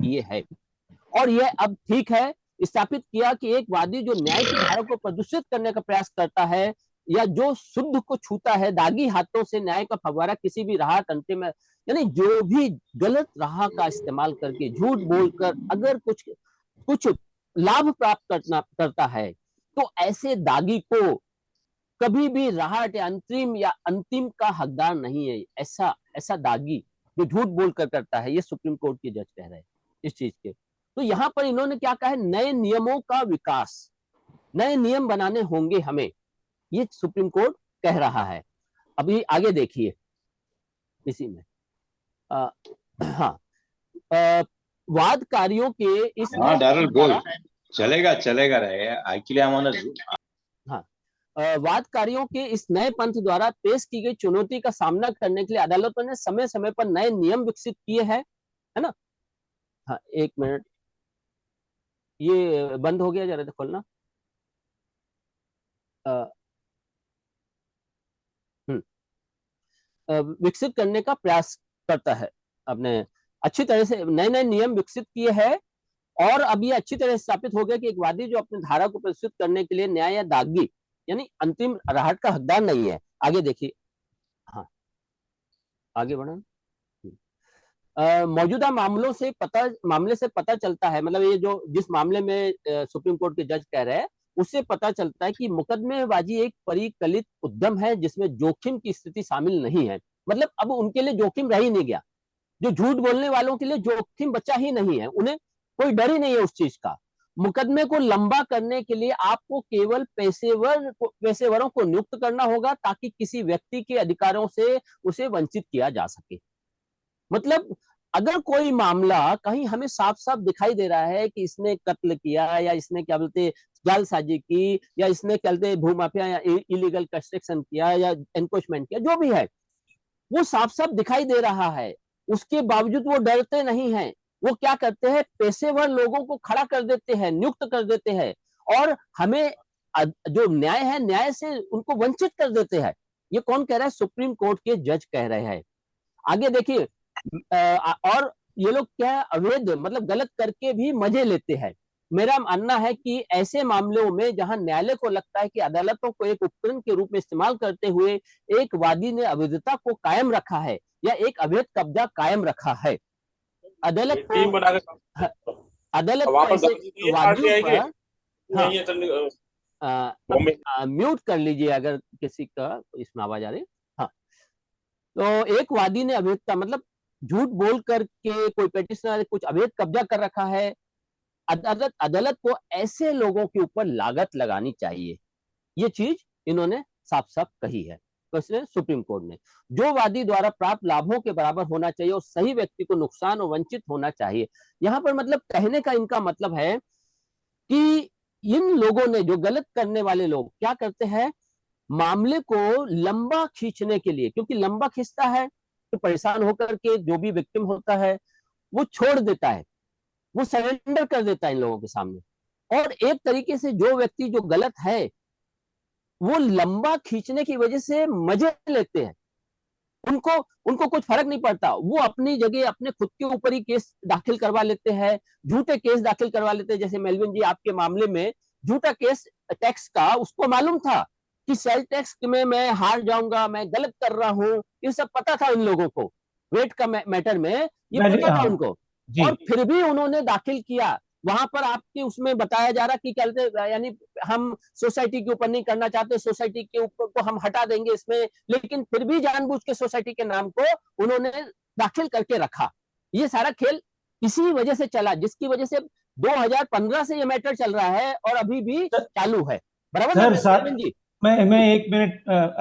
किए हैं। और यह अब ठीक है, स्थापित किया कि एक वादी जो न्याय की धारा को प्रदूषित करने का प्रयास करता है या जो शुद्ध को छूता है, दागी हाथों से न्याय का फव्वारा किसी भी राह तंत्र में, यानी जो भी गलत राह का इस्तेमाल करके झूठ बोलकर अगर कुछ कुछ लाभ प्राप्त करता है, तो ऐसे दागी को कभी भी राहत या अंतिम का हकदार नहीं है। ऐसा ऐसा दागी जो झूठ बोलकर करता है, ये सुप्रीम कोर्ट के जज कह रहे हैं इस चीज के। तो यहां पर इन्होंने क्या कहा है, नए नियमों का विकास, नए नियम बनाने होंगे हमें, ये सुप्रीम कोर्ट कह रहा है। अभी आगे देखिए इसी में हाँ, वादकारियों के इस डारल बोल, चलेगा चलेगा रहे, एक्चुअली आई वांट टू। हाँ, वादकारियों के इस नए पंथ द्वारा पेश की गई चुनौती का सामना करने के लिए अदालतों ने समय समय पर नए नियम विकसित किए हैं, है ना। हाँ, एक मिनट, ये बंद हो गया, जरा तो खोलना। विकसित करने का प्रयास करता है, अपने अच्छी तरह से नए नए नियम विकसित किए हैं। और अब ये अच्छी तरह स्थापित हो गया कि एक वादी जो अपनी धारा को प्रस्तुत करने के लिए न्याय या दागी यानी अंतिम राहत का हकदार नहीं है। आगे देखिए, हाँ आगे बढ़ा। मौजूदा मामले से पता चलता है, मतलब ये जो जिस मामले में सुप्रीम कोर्ट के जज कह रहे हैं, उससे पता चलता है कि मुकदमेबाजी एक परिकलित उद्यम है जिसमें जोखिम की स्थिति शामिल नहीं है। मतलब अब उनके लिए जोखिम रह ही नहीं गया, जो झूठ बोलने वालों के लिए जोखिम बचा ही नहीं है, उन्हें कोई डर ही नहीं है उस चीज का। मुकदमे को लंबा करने के लिए आपको केवल पेशेवरों को नियुक्त करना होगा ताकि किसी व्यक्ति के अधिकारों से उसे वंचित किया जा सके। मतलब अगर कोई मामला कहीं हमें साफ साफ दिखाई दे रहा है कि इसने कत्ल किया या इसने क्या बोलते जालसाजी की या इसने क्या बोलते भूमाफिया या इलीगल कंस्ट्रक्शन किया या एनक्रोचमेंट किया, जो भी है वो साफ साफ दिखाई दे रहा है, उसके बावजूद वो डरते नहीं हैं। वो क्या करते हैं, पेशेवर लोगों को खड़ा कर देते हैं, नियुक्त कर देते हैं और हमें जो न्याय है, न्याय से उनको वंचित कर देते हैं। ये कौन कह रहा है, सुप्रीम कोर्ट के जज कह रहे हैं। आगे देखिए, और ये लोग क्या अवैध मतलब गलत करके भी मजे लेते हैं। मेरा मानना है कि ऐसे मामलों में जहां न्यायालय को लगता है कि अदालतों को एक उपकरण के रूप में इस्तेमाल करते हुए एक वादी ने अवैधता को कायम रखा है या एक अवैध कब्जा कायम रखा है, अदालत को ऐसे वादियों पर म्यूट कर लीजिए अगर किसी का इसमें आवाज आ रही। हाँ, तो एक वादी ने अवैधता मतलब झूठ बोल करके कोई पेटिशनर कुछ अवैध कब्जा कर रखा है, अदालत को ऐसे लोगों के ऊपर लागत लगानी चाहिए। ये चीज इन्होंने साफ साफ कही है। तो इसलिए सुप्रीम कोर्ट ने, जो वादी द्वारा प्राप्त लाभों के बराबर होना चाहिए और सही व्यक्ति को नुकसान और वंचित होना चाहिए। यहां पर मतलब कहने का इनका मतलब है कि इन लोगों ने, जो गलत करने वाले लोग क्या करते हैं, मामले को लंबा खींचने के लिए, क्योंकि लंबा खींचता है तो परेशान होकर के जो भी विक्टिम होता है वो छोड़ देता है, वो सरेंडर कर देता है इन लोगों के सामने। और एक तरीके से जो व्यक्ति जो गलत है वो लंबा खींचने की वजह से मजे लेते हैं, उनको उनको कुछ फर्क नहीं पड़ता, वो अपनी जगह अपने खुद के ऊपर ही केस दाखिल करवा लेते हैं, झूठे केस दाखिल करवा लेते हैं। जैसे मेलविन जी आपके मामले में झूठा केस टैक्स का, उसको मालूम था कि सेल टैक्स में मैं हार जाऊंगा, मैं गलत कर रहा हूं, ये सब पता था इन लोगों को, वेट का मैटर में ये पता था उनको, और फिर भी उन्होंने दाखिल किया। वहां पर आपके उसमें बताया जा रहा कि क्या, यानी हम सोसाइटी के ऊपर नहीं करना चाहते, सोसाइटी के ऊपर को हम हटा देंगे इसमें, लेकिन फिर भी जानबूझ के सोसाइटी के नाम को उन्होंने दाखिल करके रखा। ये सारा खेल इसी वजह से चला, जिसकी वजह से 2015 से ये मैटर चल रहा है और अभी भी चालू है। बराबर सर जी, मैं एक मिनट,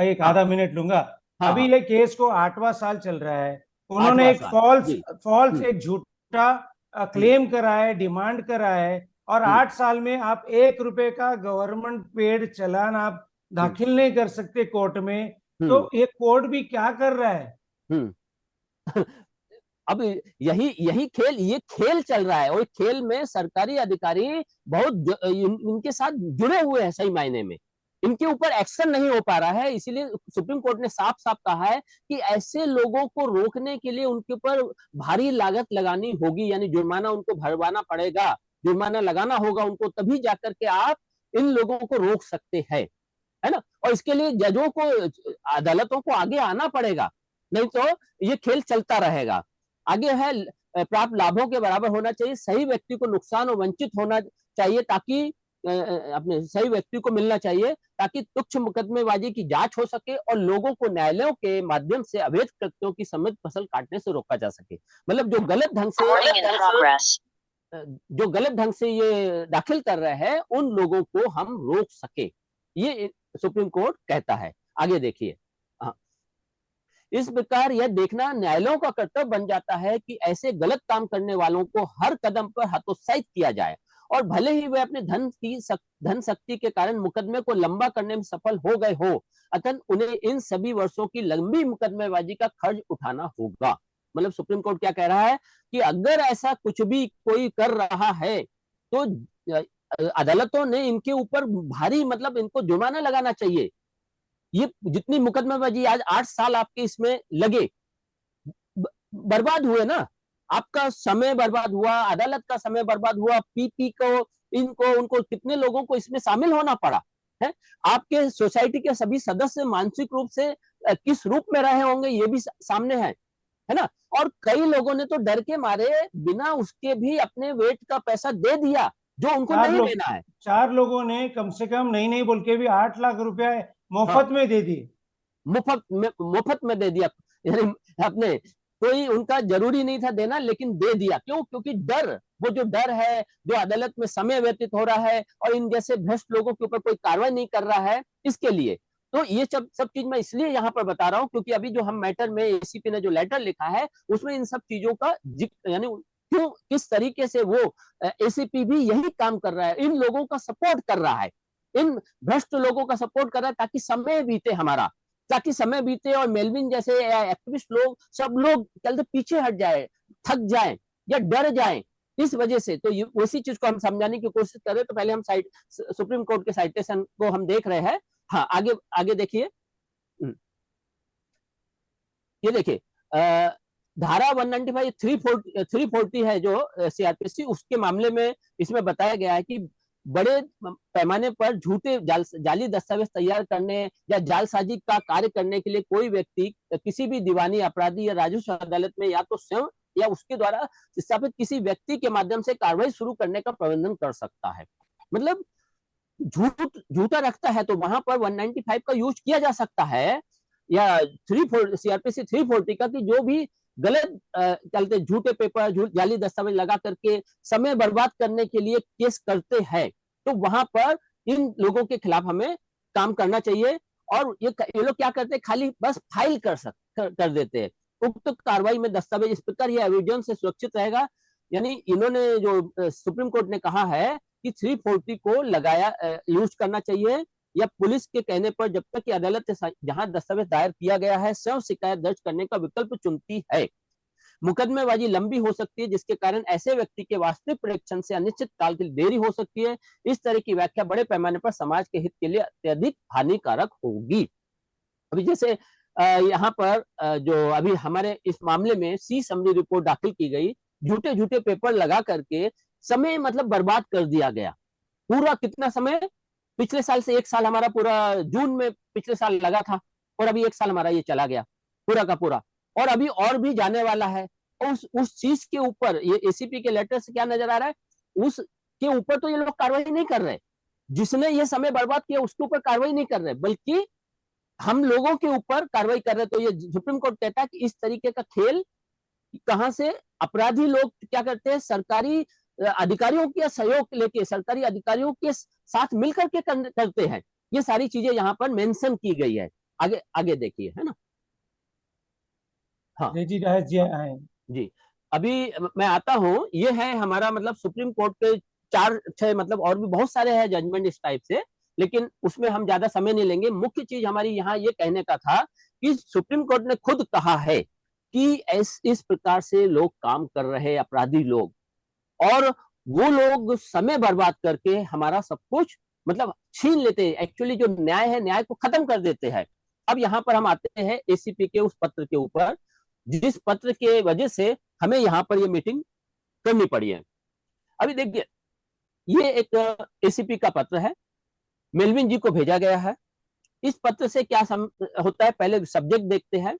एक आधा मिनट लूंगा। अभी ये केस को 8वां साल चल रहा है, उन्होंने एक फॉल्स एक झूठा क्लेम करा है, डिमांड करा है, और 8 साल में आप 1 रुपए का गवर्नमेंट पेड चालान आप दाखिल नहीं कर सकते कोर्ट में। तो ये कोर्ट भी क्या कर रहा है? अब यही खेल चल रहा है, और खेल में सरकारी अधिकारी बहुत इनके साथ जुड़े हुए हैं सही मायने में। इनके ऊपर एक्शन नहीं हो पा रहा है, इसीलिए सुप्रीम कोर्ट ने साफ साफ कहा है कि ऐसे लोगों को रोकने के लिए उनके ऊपर भारी लागत लगानी होगी, यानी जुर्माना उनको भरवाना पड़ेगा, जुर्माना लगाना होगा उनको, तभी जाकर के आप इन लोगों को रोक सकते हैं, है ना। और इसके लिए जजों को, अदालतों को आगे आना पड़ेगा, नहीं तो ये खेल चलता रहेगा। आगे है प्राप्त लाभों के बराबर होना चाहिए, सही व्यक्ति को नुकसान और वंचित होना चाहिए, ताकि अपने सही व्यक्ति को मिलना चाहिए, ताकि तुच्छ मुकदमेबाजी की जांच हो सके और लोगों को न्यायालयों के माध्यम से अवैध कृत्यों की समृद्ध फसल काटने से रोका जा सके। मतलब जो गलत ढंग से ये दाखिल कर रहे हैं उन लोगों को हम रोक सके, ये सुप्रीम कोर्ट कहता है। आगे देखिए, इस प्रकार यह देखना न्यायालयों का कर्तव्य बन जाता है कि ऐसे गलत काम करने वालों को हर कदम पर हतोत्साहित किया जाए, और भले ही वे अपने धन शक्ति के कारण मुकदमे को लंबा करने में सफल हो गए हो, अतः उन्हें इन सभी वर्षों की लंबी मुकदमेबाजी का खर्च उठाना होगा। मतलब सुप्रीम कोर्ट क्या कह रहा है कि अगर ऐसा कुछ भी कोई कर रहा है तो अदालतों ने इनके ऊपर भारी, मतलब इनको जुर्माना लगाना चाहिए। ये जितनी मुकदमेबाजी आज 8 साल आपके इसमें लगे, बर्बाद हुए ना, आपका समय बर्बाद हुआ, अदालत का समय बर्बाद हुआ, पीपी को, इनको उनको कितने लोगों को इसमें शामिल होना पड़ा है। आपके सोसाइटी के सभी सदस्य मानसिक रूप से किस रूप में रहे होंगे ये भी सामने है ना। और कई लोगों ने तो डर के मारे बिना उसके भी अपने वेट का पैसा दे दिया जो उनको नहीं लेना है। 4 लोगों ने कम से कम नहीं बोल के भी 8 लाख रुपया मुफ्त में दे दिए, मुफ्त में दे दिया, यानी अपने कोई उनका जरूरी नहीं था देना, लेकिन दे दिया। क्यों? क्योंकि डर, वो जो डर है, जो अदालत में समय व्यतीत हो रहा है और इन जैसे भ्रष्ट लोगों के ऊपर कोई कार्रवाई नहीं कर रहा है, इसके लिए। तो ये सब चीज मैं इसलिए यहाँ पर बता रहा हूँ क्योंकि अभी जो हम मैटर में एसीपी ने जो लेटर लिखा है उसमें इन सब चीजों का जिक्र, यानी क्यों किस तरीके से वो एसीपी भी यही काम कर रहा है, इन लोगों का सपोर्ट कर रहा है, इन भ्रष्ट लोगों का सपोर्ट कर रहा है, ताकि समय बीते हमारा, ताकि समय बीते और मेलविन जैसे एक्टिविस्ट लोग, सब लोग चलते पीछे हट जाए, थक जाए या डर जाए इस वजह से। तो उसी चीज को हम समझाने की कोशिश कर रहे हैं। तो पहले हम सुप्रीम कोर्ट के साइटेशन को हम देख रहे हैं। हाँ, आगे आगे देखिए, ये देखिए धारा 195 340 है जो सीआरपीसी, उसके मामले में इसमें बताया गया है कि बड़े पैमाने पर झूठे जाली दस्तावेज तैयार करने या जालसाजी का कार्य करने के लिए कोई व्यक्ति किसी भी दीवानी, अपराधी या राजस्व अदालत में या तो स्वयं या उसके द्वारा स्थापित किसी व्यक्ति के माध्यम से कार्रवाई शुरू करने का प्रबंधन कर सकता है। मतलब झूठा रखता है तो वहां पर 195 का यूज किया जा सकता है, या सीआरपीसी 340 का, कि जो भी गलत चलते झूठे पेपर, जाली दस्तावेज लगा करके समय बर्बाद करने के लिए केस करते हैं, तो वहां पर इन लोगों के खिलाफ हमें काम करना चाहिए। और ये लोग क्या करते हैं, खाली बस फाइल कर देते हैं। उक्त कार्रवाई में दस्तावेज इस प्रकार यह एविडेंस से सुरक्षित रहेगा। यानी इन्होंने जो सुप्रीम कोर्ट ने कहा है कि 340 को लगाया यूज करना चाहिए, या पुलिस के कहने पर जब तक कि अदालत से जहां दस्तावेज दायर किया गया है स्वयं शिकायत दर्ज करने का विकल्प चुनती है। मुकदमेबाजी लंबी हो सकती है जिसके कारण ऐसे व्यक्ति के वास्तविक प्रेक्षण से अनिश्चित काल के लिए देरी हो सकती है। इस तरह की व्याख्या बड़े पैमाने पर समाज के हित के लिए अत्यधिक हानिकारक होगी। अभी जैसे यहाँ पर जो अभी हमारे इस मामले में सी समरी रिपोर्ट दाखिल की गई, झूठे पेपर लगा करके समय मतलब बर्बाद कर दिया गया। पूरा कितना समय, पिछले साल से 1 साल हमारा पूरा जून में पिछले साल लगा था, और अभी 1 साल हमारा ये चला गया पूरा का पूरा, और अभी और भी जाने वाला है। उस चीज के ऊपर ये एसीपी के लेटर से क्या नजर आ रहा है, उसके ऊपर तो ये लोग कार्रवाई नहीं कर रहे, जिसने ये समय बर्बाद किया उसके ऊपर कार्रवाई नहीं कर रहे, बल्कि हम लोगों के ऊपर कार्रवाई कर रहे। तो ये सुप्रीम कोर्ट कहता है कि इस तरीके का खेल कहां से अपराधी लोग क्या करते हैं, सरकारी अधिकारियों के सहयोग लेके, सरकारी अधिकारियों के साथ मिलकर के करते हैं। ये सारी चीजें यहाँ पर मेंशन की गई है। आगे आगे देखिए, है ना। हाँ जी, अभी मैं आता हूँ। ये है हमारा मतलब सुप्रीम कोर्ट के 4-6 मतलब और भी बहुत सारे हैं जजमेंट इस टाइप से, लेकिन उसमें हम ज्यादा समय नहीं लेंगे। मुख्य चीज हमारी यहाँ ये कहने का था कि सुप्रीम कोर्ट ने खुद कहा है कि इस प्रकार से लोग काम कर रहे अपराधी लोग, और वो लोग समय बर्बाद करके हमारा सब कुछ मतलब छीन लेते हैं, एक्चुअली जो न्याय है न्याय को खत्म कर देते हैं। अब यहाँ पर हम आते हैं एसीपी के उस पत्र के ऊपर, जिस पत्र के वजह से हमें यहाँ पर ये मीटिंग करनी पड़ी है। अभी देखिए, ये एक एसीपी का पत्र है, मेलविन जी को भेजा गया है। इस पत्र से क्या होता है, पहले सब्जेक्ट देखते हैं।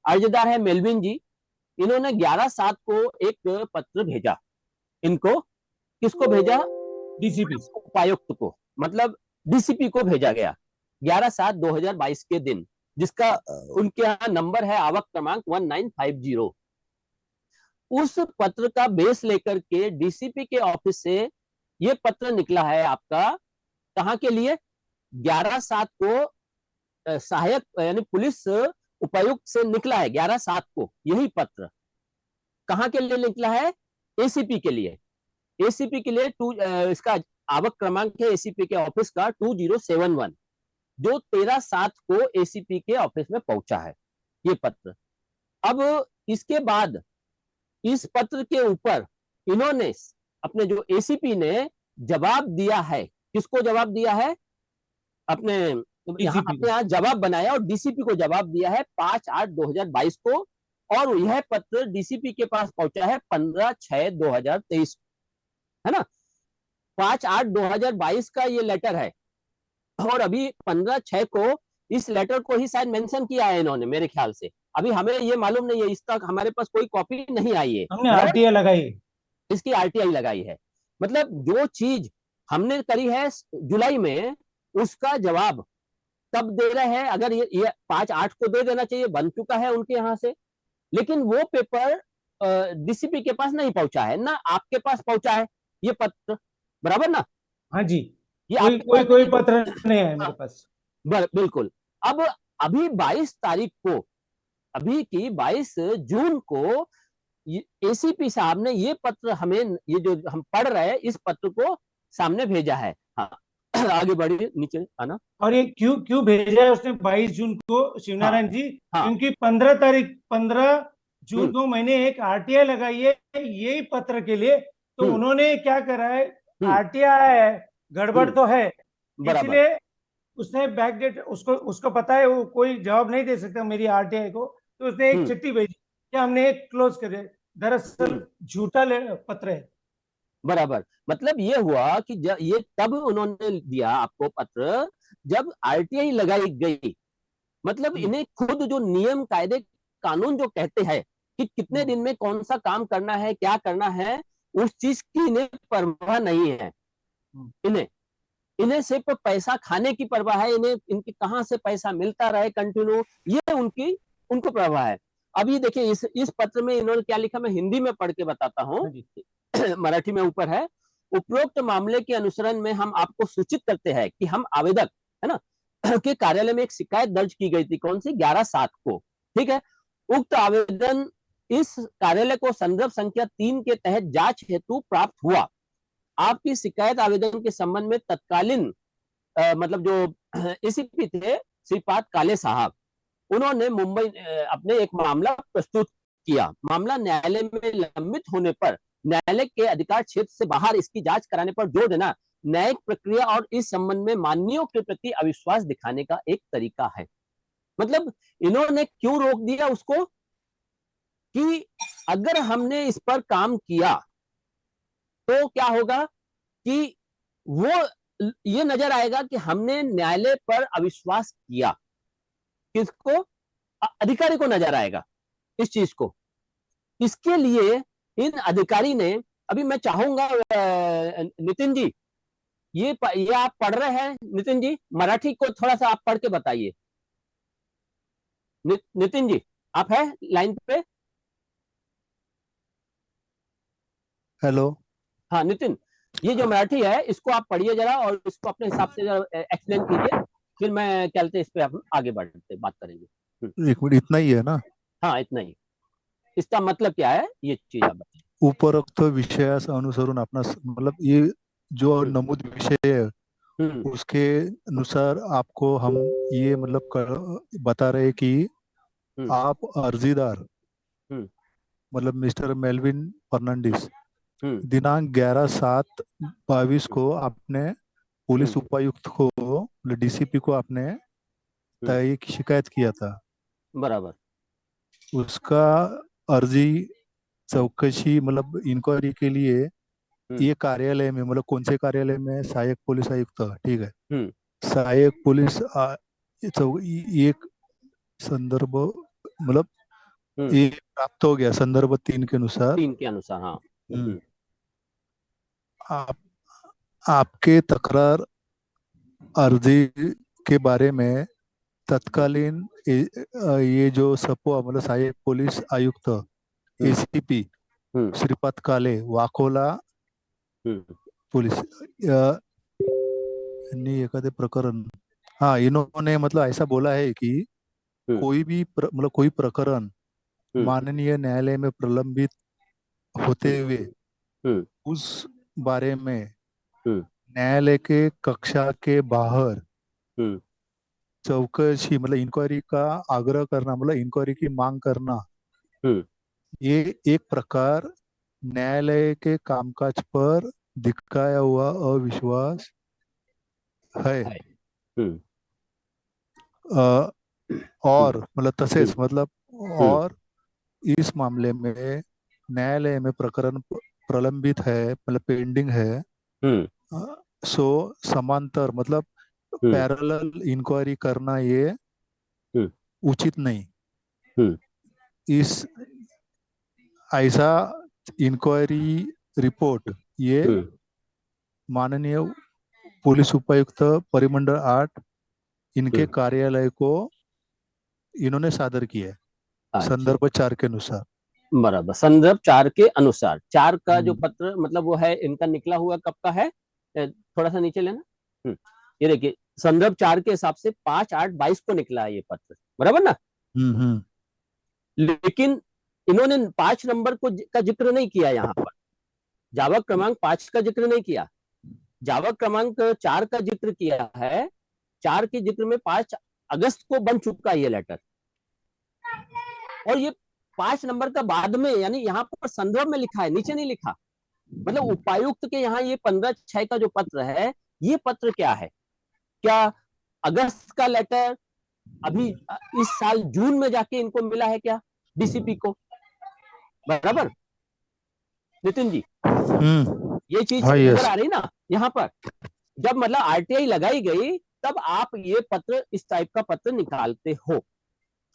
अर्जदार है मेलविन जी, इन्होंने 11/7 को एक पत्र भेजा। इनको किसको भेजा? डीसीपी उपायुक्त को, मतलब डीसीपी को भेजा गया 11/7/2022 के दिन, जिसका उनके यहाँ नंबर है आवक क्रमांक 1950। उस पत्र का बेस लेकर के डीसीपी के ऑफिस से ये पत्र निकला है आपका, कहाँ के लिए? 11/7 को सहायक यानी पुलिस उपायुक्त से निकला है 11/7 को यही पत्र। कहाँ के लिए निकला है? एसीपी के लिए। एसीपी के लिए इसका आवक क्रमांक है एसीपी के ऑफिस का 2071, जो 13/7 को एसीपी के ऑफिस में पहुंचा है ये पत्र। अब इसके बाद इस पत्र के ऊपर इन्होंने अपने जो एसीपी ने जवाब दिया है, किसको जवाब दिया है? अपने यहाँ जवाब बनाया और डीसीपी को जवाब दिया है 5/8/2022 को, और यह पत्र डीसीपी के पास पहुंचा है 15/6/2023, है ना। 5/8/2022 का ये लेटर है, और अभी 15/6 को इस लेटर को ही शायद मेंशन किया है इन्होंने, मेरे ख्याल से। अभी हमें ये मालूम नहीं है, इसका हमारे पास कोई कॉपी नहीं आई है। हमने आरटीआई लगाई, इसकी आरटीआई लगाई है। मतलब जो चीज हमने करी है जुलाई में, उसका जवाब तब दे रहे हैं। अगर ये 5/8 को दे देना चाहिए, बन चुका है उनके यहाँ से, लेकिन वो पेपर डीसीपी के पास नहीं पहुंचा है ना, आपके पास पहुंचा है ये पत्र, बराबर ना? हाँ जी, ये कोई पत्र नहीं है मेरे पास। बिल्कुल। अब अभी 22 तारीख को, अभी की 22 जून को एसीपी साहब ने ये पत्र हमें, ये जो हम पढ़ रहे हैं, इस पत्र को सामने भेजा है। हाँ आगे बढ़िए, नीचे आना। और ये क्यों भेजा है उसने 22 जून को शिवनारायण जी? क्योंकि 15 जून को मैंने एक आरटीआई लगाई है यही पत्र के लिए, तो उन्होंने क्या करा है, आरटीआई है, गड़बड़ तो है, इसलिए उसने बैकडेट, उसको पता है वो कोई जवाब नहीं दे सकता मेरी आरटीआई को, तो उसने एक चिट्ठी भेजी कि हमने एक क्लोज करे, दरअसल झूठा पत्र है। बराबर। मतलब ये हुआ कि ये तब उन्होंने दिया आपको पत्र जब आरटीआई लगाई गई। मतलब इन्हें खुद जो नियम कायदे कानून जो कहते हैं कि कितने दिन में कौन सा काम करना है, क्या करना है, उस चीज की इन्हें परवाह नहीं है। इन्हें सिर्फ पैसा खाने की परवाह है, इन्हें इनके कहां से पैसा मिलता रहे कंटिन्यू, ये उनको परवाह है। अभी देखिए इस पत्र में इन्होंने क्या लिखा, मैं हिंदी में पढ़ के बताता हूँ मराठी में ऊपर है। उपरोक्त मामले के अनुसरण में हम आपको सूचित करते हैं कि हम आवेदक, है ना, के कार्यालय में एक शिकायत दर्ज की गई थी। कौन सी? 11/7 को, ठीक है। उक्त आवेदन इस कार्यालय को संदर्भ संख्या 3 के तहत जांच हेतु प्राप्त हुआ। आपकी शिकायत आवेदन के संबंध में तत्कालीन मतलब जो एसीपी थे श्रीपाद काले साहब, उन्होंने मुंबई अपने एक मामला प्रस्तुत किया। मामला न्यायालय में लंबित होने पर न्यायालय के अधिकार क्षेत्र से बाहर इसकी जांच कराने पर जोर देना न्यायिक प्रक्रिया और इस संबंध में माननीयों के प्रति अविश्वास दिखाने का एक तरीका है। मतलब इन्होंने क्यों रोक दिया उसको कि अगर हमने इस पर काम किया तो क्या होगा कि वो ये नजर आएगा कि हमने न्यायालय पर अविश्वास किया। किसको? अधिकारी को नजर आएगा इस चीज को। इसके लिए इन अधिकारी ने, अभी मैं चाहूंगा नितिन जी, ये आप पढ़ रहे हैं नितिन जी, मराठी को थोड़ा सा आप पढ़ के बताइए। नितिन जी आप है लाइन पे? हेलो। हाँ नितिन, ये जो मराठी है इसको आप पढ़िए जरा और इसको अपने हिसाब से जरा एक्सप्लेन कीजिए, फिर मैं कहते इस पे आप आगे बढ़ते बात करेंगे। एक मिनट, इतना ही है ना? हाँ इतना ही। इसका मतलब क्या है ये चीज आप बताइए। उपरोक्त विषयास अनुसरून अपना मतलब ये जो नमूद विषय है उसके अनुसार आपको हम ये मतलब बता रहे कि आप अर्जीदार मतलब मिस्टर मेलविन फर्नांडिस दिनांक 11/7/22 को आपने पुलिस उपायुक्त को मतलब डीसीपी को आपने तय की शिकायत किया था, बराबर। उसका अर्जी चौकसी मतलब इंक्वायरी के लिए ये कार्यालय में मतलब कौन से कार्यालय में, सहायक पुलिस आयुक्त, ठीक है, सहायक पुलिस एक संदर्भ मतलब ये प्राप्त हो गया संदर्भ 3 के अनुसार। 3 के अनुसार, हाँ। आप आपके तकरार अर्जी के बारे में तत्कालीन ये जो सपोआ मतलब सहायक पुलिस आयुक्त एसीपी श्रीपाद काले वाकोला पुलिस एखादे प्रकरण, हाँ इन्होंने मतलब ऐसा बोला है कि कोई भी मतलब कोई प्रकरण माननीय न्यायालय में प्रलंबित होते हुए उस बारे में न्यायालय के कक्षा के बाहर चौकसी मतलब इंक्वायरी का आग्रह करना मतलब इंक्वायरी की मांग करना, ये एक प्रकार न्यायालय के कामकाज पर दिखाया हुआ अविश्वास है। और मतलब तसेच मतलब और इस मामले में न्यायालय में प्रकरण प्रलंबित है मतलब पेंडिंग है, सो समांतर मतलब पैरेलल इंक्वायरी करना ये उचित नहीं। इस ऐसा इंक्वायरी रिपोर्ट ये माननीय पुलिस उपायुक्त परिमंडल 8 इनके कार्यालय को इन्होंने सादर किया है संदर्भ 4 के अनुसार। बराबर, संदर्भ 4 के अनुसार। 4 का जो पत्र मतलब वो है इनका निकला हुआ कब का है, थोड़ा सा नीचे लेना। ये देखिए संदर्भ 4 के हिसाब से 5/8/22 को निकला है ये पत्र, बराबर ना। लेकिन इन्होंने 5 नंबर को का जिक्र नहीं किया, यहाँ पर जावक क्रमांक 5 का जिक्र नहीं किया, जावक क्रमांक 4 का जिक्र किया है। 4 के जिक्र में 5 अगस्त को बन चुका है ये लेटर, और ये 5 नंबर का बाद में, यानी यहाँ पर संदर्भ में लिखा है, नीचे नहीं लिखा। मतलब उपायुक्त के यहाँ ये 15/6 का जो पत्र है, ये पत्र क्या है? क्या अगस्त का लेटर अभी इस साल जून में जाके इनको मिला है क्या, डीसीपी को? बराबर नितिन जी, ये चीज नजर आ रही ना यहाँ पर। जब मतलब आरटीआई लगाई गई तब आप ये पत्र, इस टाइप का पत्र निकालते हो,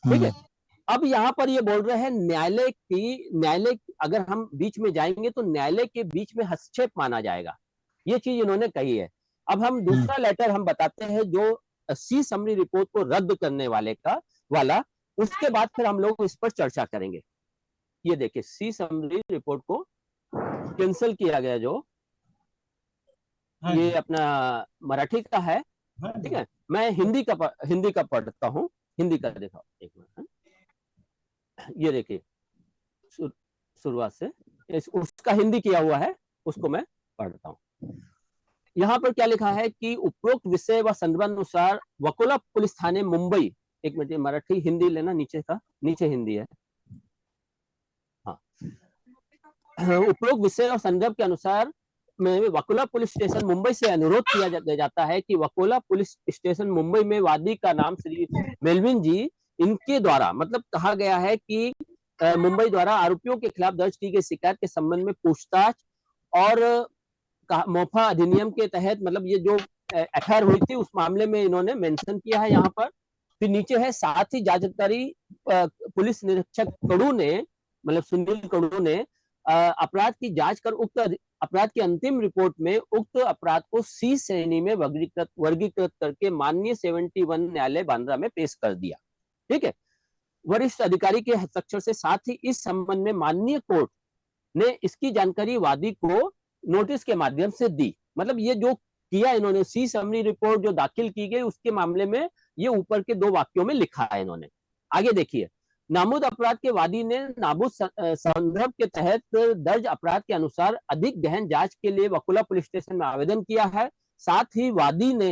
ठीक है। अब यहाँ पर ये बोल रहे हैं न्यायालय अगर हम बीच में जाएंगे तो न्यायालय के बीच में हस्तक्षेप माना जाएगा, ये चीज इन्होंने कही है। अब हम दूसरा लेटर हम बताते हैं जो सी समरी रिपोर्ट को रद्द करने वाला, उसके बाद फिर हम लोग इस पर चर्चा करेंगे। ये देखिए सी समरी रिपोर्ट को कैंसिल किया गया जो, ये अपना मराठी का है, ठीक है। मैं हिंदी का पढ़ता हूँ, हिंदी का देखो एक मिनट। ये देखिए शुरुआत से उसका हिंदी किया हुआ है, उसको मैं पढ़ता हूँ। यहाँ पर क्या लिखा है कि उपरोक्त विषय व संदर्भानुसार वकोला पुलिस थाने मुंबई, एक मिनट मराठी हिंदी लेना, नीचे हिंदी है, हाँ। उपरोक्त विषय और संदर्भ के अनुसार में वकोला पुलिस स्टेशन मुंबई से अनुरोध किया जाता है कि वकोला पुलिस स्टेशन मुंबई में वादी का नाम श्री मेलविन जी, इनके द्वारा मतलब कहा गया है कि मुंबई द्वारा आरोपियों के खिलाफ दर्ज की गई शिकायत के संबंध में पूछताछ और मोफा अधिनियम के तहत मतलब ये जो एफआईआर हुई थी उस मामले में इन्होंने मेंशन किया है यहाँ पर। फिर नीचे है साथ ही जांचकारी पुलिस निरीक्षक कड़ू ने, मतलब सुनील कड़ू ने अपराध की जांच कर उक्त अपराध की अंतिम रिपोर्ट में उक्त अपराध को सी श्रेणी में वर्गीकृत करके माननीय 71 न्यायालय बांद्रा में पेश कर दिया, ठीक है। वरिष्ठ अधिकारी के हस्ताक्षर से, साथ ही इस संबंध में माननीय कोर्ट ने इसकी जानकारी वादी को नोटिस के माध्यम से दी। मतलब ये जो किया इन्होंने, सी समरी रिपोर्ट जो दाखिल की गई उसके मामले में ये ऊपर के 2 वाक्यों में लिखा है इन्होंने। आगे देखिए, नामुद अपराध के वादी ने नामुद संदर्भ के तहत दर्ज अपराध के अनुसार अधिक गहन जांच के लिए वकोला पुलिस स्टेशन में आवेदन किया है। साथ ही वादी ने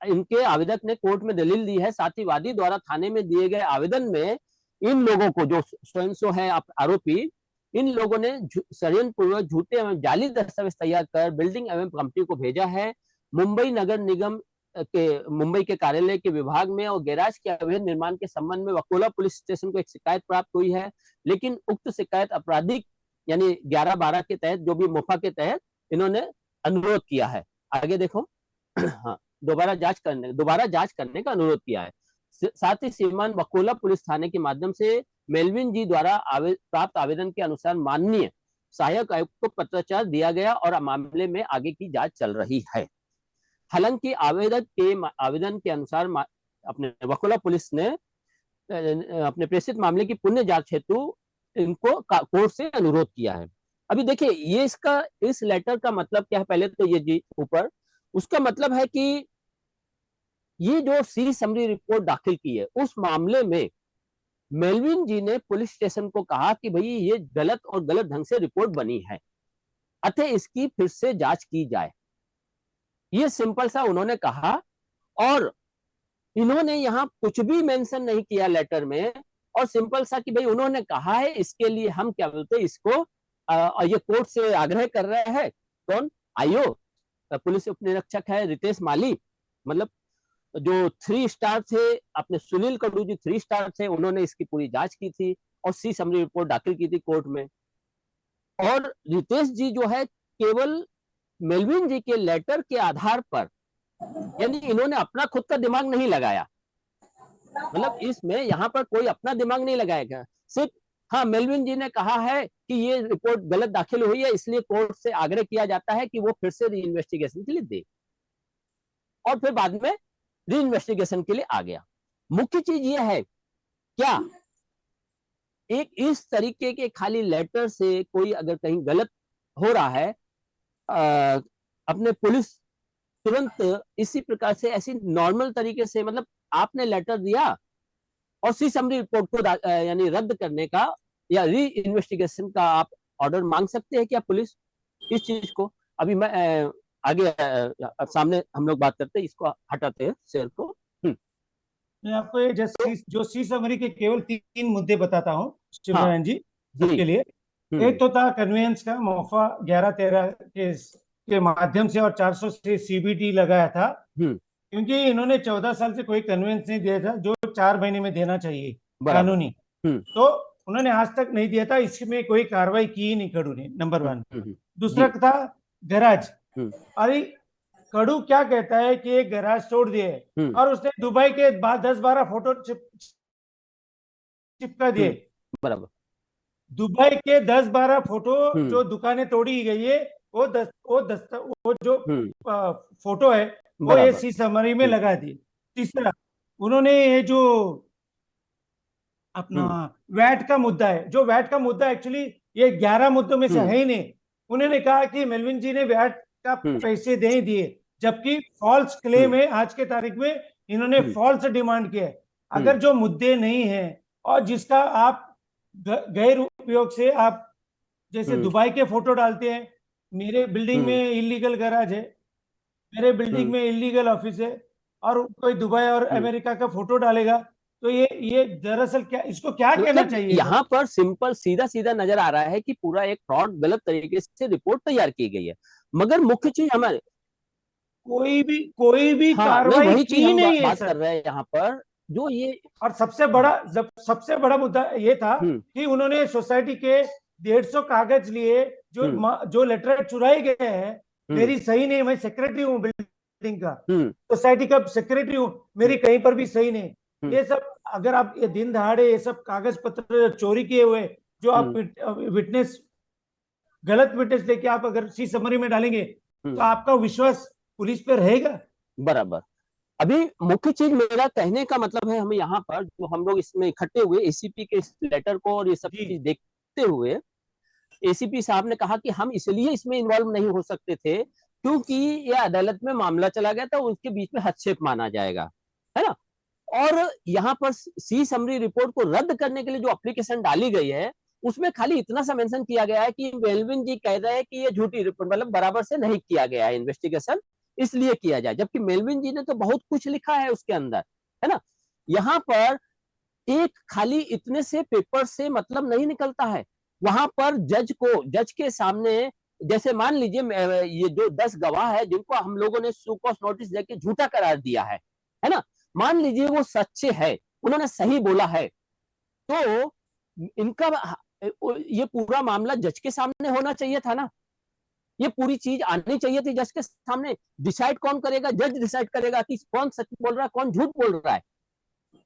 इनके आवेदक ने कोर्ट में दलील दी है, साथ ही वादी द्वारा थाने में दिए गए आवेदन में इन लोगों को जो स्वयं है आरोपी इन लोगों ने षड्यंत्र पूर्वक झूठे एवं जाली दस्तावेज तैयार कर बिल्डिंग एवं कंपनी को भेजा है। मुंबई नगर निगम के मुंबई के कार्यालय के विभाग में और गैराज के अवैध निर्माण के संबंध में वकोला पुलिस स्टेशन को एक शिकायत प्राप्त हुई है, लेकिन उक्त शिकायत आपराधिक यानी 11-12 के तहत, जो भी मोफा के तहत इन्होंने अनुरोध किया है। आगे देखो। हाँ, दोबारा जांच करने का अनुरोध किया है। साथ ही श्रीमान वकोला पुलिस थाने के माध्यम से मेलविन जी द्वारा प्राप्त आवेदन के अनुसार माननीय सहायक आयुक्त को पत्राचार दिया गया और मामले में आगे की जांच चल रही है। हालांकि आवेदन के अनुसार अपने वकोला पुलिस ने अपने प्रेषित मामले की पुण्य जांच हेतु इनको कोर्ट से अनुरोध किया है। अभी देखिए ये इस लेटर का मतलब क्या है। पहले तो ये जी ऊपर उसका मतलब है कि ये जो सी समरी रिपोर्ट दाखिल की है उस मामले में मेलविन जी ने पुलिस स्टेशन को कहा कि भाई ये गलत और गलत ढंग से रिपोर्ट बनी है, अतः इसकी फिर से जांच की जाए। ये सिंपल सा उन्होंने कहा और इन्होंने यहाँ कुछ भी मेंशन नहीं किया लेटर में, और सिंपल सा कि भाई उन्होंने कहा है, इसके लिए हम क्या बोलते इसको ये कोर्ट से आग्रह कर रहे हैं। कौन? आईओ पुलिस उप निरीक्षक है रितेश माली, मतलब जो 3 स्टार थे अपने सुनील कडू जी 3 स्टार थे, उन्होंने इसकी पूरी जांच की थी और सी समरी रिपोर्ट दाखिल की थी कोर्ट में। और रितेश जी जो है केवल मेलविन जी के लेटर के आधार पर, यानी इन्होंने अपना खुद का दिमाग नहीं लगाया, मतलब इसमें यहाँ पर कोई अपना दिमाग नहीं लगाएगा, सिर्फ हाँ मेलविन जी ने कहा है कि ये रिपोर्ट गलत दाखिल हुई है, इसलिए कोर्ट से आग्रह किया जाता है कि वो फिर से री इन्वेस्टिगेशन के लिए दे, और फिर बाद में री इन्वेस्टिगेशन के लिए आ गया। मुख्य चीज ये है क्या एक इस तरीके के खाली लेटर से कोई अगर कहीं गलत हो रहा है, अपने पुलिस तुरंत इसी प्रकार से ऐसी नॉर्मल तरीके से, मतलब आपने लेटर दिया और सी समरी रिपोर्ट को यानी रद्द करने का या री इन्वेस्टिगेशन का आप ऑर्डर मांग सकते हैं क्या पुलिस इस चीज को? अभी मैं आगे सामने हम लोग बात करते हैं, इसको हटाते हैं शेयर को। मैं आपको ये जो सी समरी के केवल 3 मुद्दे बताता हूँ शिवनारायण जी सबके लिए। एक तो था कन्वेंस का मोफा 11-13 के माध्यम से और 400 से सीबीटी लगाया था, क्योंकि इन्होंने 14 साल से कोई कन्वेंस नहीं दिया था जो 4 महीने में देना चाहिए कानूनी, तो उन्होंने आज तक नहीं दिया था, इसमें कोई कार्रवाई की नहीं कडू ने, नंबर 1। दूसरा था गैराज। अरे कडू क्या कहता है कि एक गैराज तोड़ दिए और उसने दुबई के 10-12 फोटो चिपका दिए। बराबर, दुबई के 10-12 फोटो जो दुकानें तोड़ी गई है वो जो फोटो है वो ये सी समरी में लगा दी। तीसरा उन्होंने ये जो अपना वैट का मुद्दा है, जो वैट का मुद्दा एक्चुअली ये 11 मुद्दों में से है ही नहीं, उन्होंने कहा कि मेलविन जी ने वैट का पैसे दे दिए, जबकि फॉल्स क्लेम है। आज के तारीख में इन्होंने फॉल्स डिमांड किया है। अगर जो मुद्दे नहीं है और जिसका आप गैर उपयोग से आप जैसे दुबई के फोटो डालते हैं, मेरे बिल्डिंग में इलीगल गैराज है, मेरे बिल्डिंग में इलीगल ऑफिस है, और कोई दुबई और अमेरिका का फोटो डालेगा, तो ये दरअसल क्या, इसको क्या कहना चाहिए? यहाँ पर सिंपल सीधा नजर आ रहा है कि पूरा एक फ्रॉड गलत तरीके से रिपोर्ट तैयार की गई है, मगर मुख्य चीज हमारे कोई भी कार्रवाई की नहीं है। बात कर रहे हैं यहाँ पर जो ये, और सबसे बड़ा मुद्दा ये था कि उन्होंने सोसाइटी के 150 कागज लिए जो लेटर चुराए गए हैं। मेरी सही नहीं, मैं सेक्रेटरी हूँ बिल्डिंग का, सोसाइटी का सेक्रेटरी हूँ, मेरी कहीं पर भी सही नहीं। ये सब अगर आप ये दिन दहाड़े ये सब कागज पत्र चोरी किए हुए जो आप गलत विटनेस लेके आप अगर सी समरी में डालेंगे तो आपका विश्वास पुलिस पे रहेगा? बराबर। अभी मुख्य चीज मेरा कहने का मतलब है, हमें यहाँ पर जो हम लोग इसमें इकट्ठे हुए एसीपी के इस लेटर को और ये सब चीज देखते हुए, एसीपी साहब ने कहा कि हम इसलिए इसमें इन्वॉल्व नहीं हो सकते थे क्योंकि ये अदालत में मामला चला गया था, उसके बीच में हस्तक्षेप माना जाएगा, है ना। और यहाँ पर सी समरी रिपोर्ट को रद्द करने के लिए जो एप्लीकेशन डाली गई है उसमें खाली इतना सा मेंशन किया गया है कि मेलविन जी कह रहे हैं कि ये झूठी रिपोर्ट, मतलब बराबर से नहीं किया गया है इन्वेस्टिगेशन, इसलिए किया जाए, जबकि मेलविन जी ने तो बहुत कुछ लिखा है उसके अंदर, है ना। यहाँ पर एक खाली इतने से पेपर से मतलब नहीं निकलता है, वहां पर जज के सामने, जैसे मान लीजिए ये जो 10 गवाह है जिनको हम लोगों ने शो कॉज नोटिस देके झूठा करार दिया है ना, मान लीजिए वो सच्चे है, उन्होंने सही बोला है, तो इनका ये पूरा मामला जज के सामने होना चाहिए था ना, ये पूरी चीज आनी चाहिए थी जज के सामने। डिसाइड कौन करेगा? जज डिसाइड करेगा कि कौन सच बोल रहा है, कौन झूठ बोल रहा है।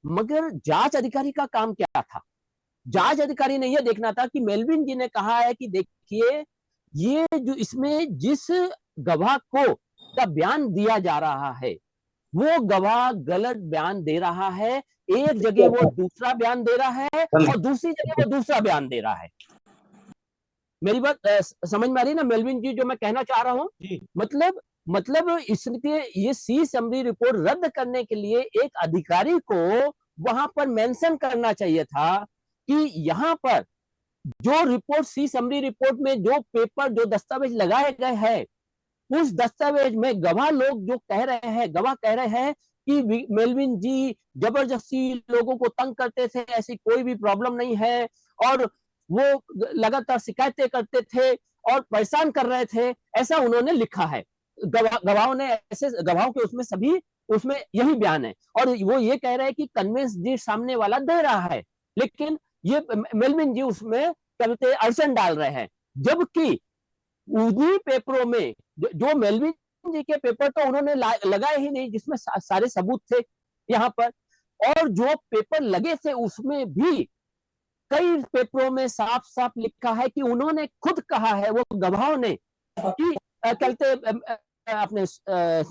मगर जांच अधिकारी का काम क्या था? जांच अधिकारी ने यह देखना था कि मेलविन जी ने कहा है कि देखिए, ये जो इसमें जिस गवाह को का बयान दिया जा रहा है, वो गवाह गलत बयान दे रहा है, एक जगह वो दूसरा बयान दे रहा है और दूसरी जगह वो दूसरा बयान दे रहा है। मेरी बात समझ में आ रही ना मेलविन जी, जो मैं कहना चाह रहा हूं? मतलब इसके ये सी समरी रिपोर्ट रद्द करने के लिए एक अधिकारी को वहां पर मेंशन करना चाहिए था कि यहाँ पर जो रिपोर्ट, सी समरी रिपोर्ट में जो पेपर, जो दस्तावेज लगाए गए हैं, उस दस्तावेज में गवाह लोग जो कह रहे हैं, गवाह कह रहे हैं कि मेलविन जी जबरदस्ती लोगों को तंग करते थे, ऐसी कोई भी प्रॉब्लम नहीं है, और वो लगातार शिकायतें करते थे और परेशान कर रहे थे, ऐसा उन्होंने लिखा है। गवाहों ने ऐसे, गवाहों के उसमें सभी, उसमें यही बयान है, और वो ये कह रहे हैं कि कन्विंस जी सामने वाला दे रहा है, लेकिन ये मेलविन जी उसमें कहते अड़चन डाल रहे हैं, जबकि उन्हीं पेपरों में जो मेलविन जी के पेपर तो उन्होंने लगाए ही नहीं जिसमें सारे सबूत थे यहाँ पर, और जो पेपर लगे थे उसमें भी कई पेपरों में साफ साफ लिखा है कि उन्होंने खुद कहा है, वो गवाहों ने, कि कहते अपने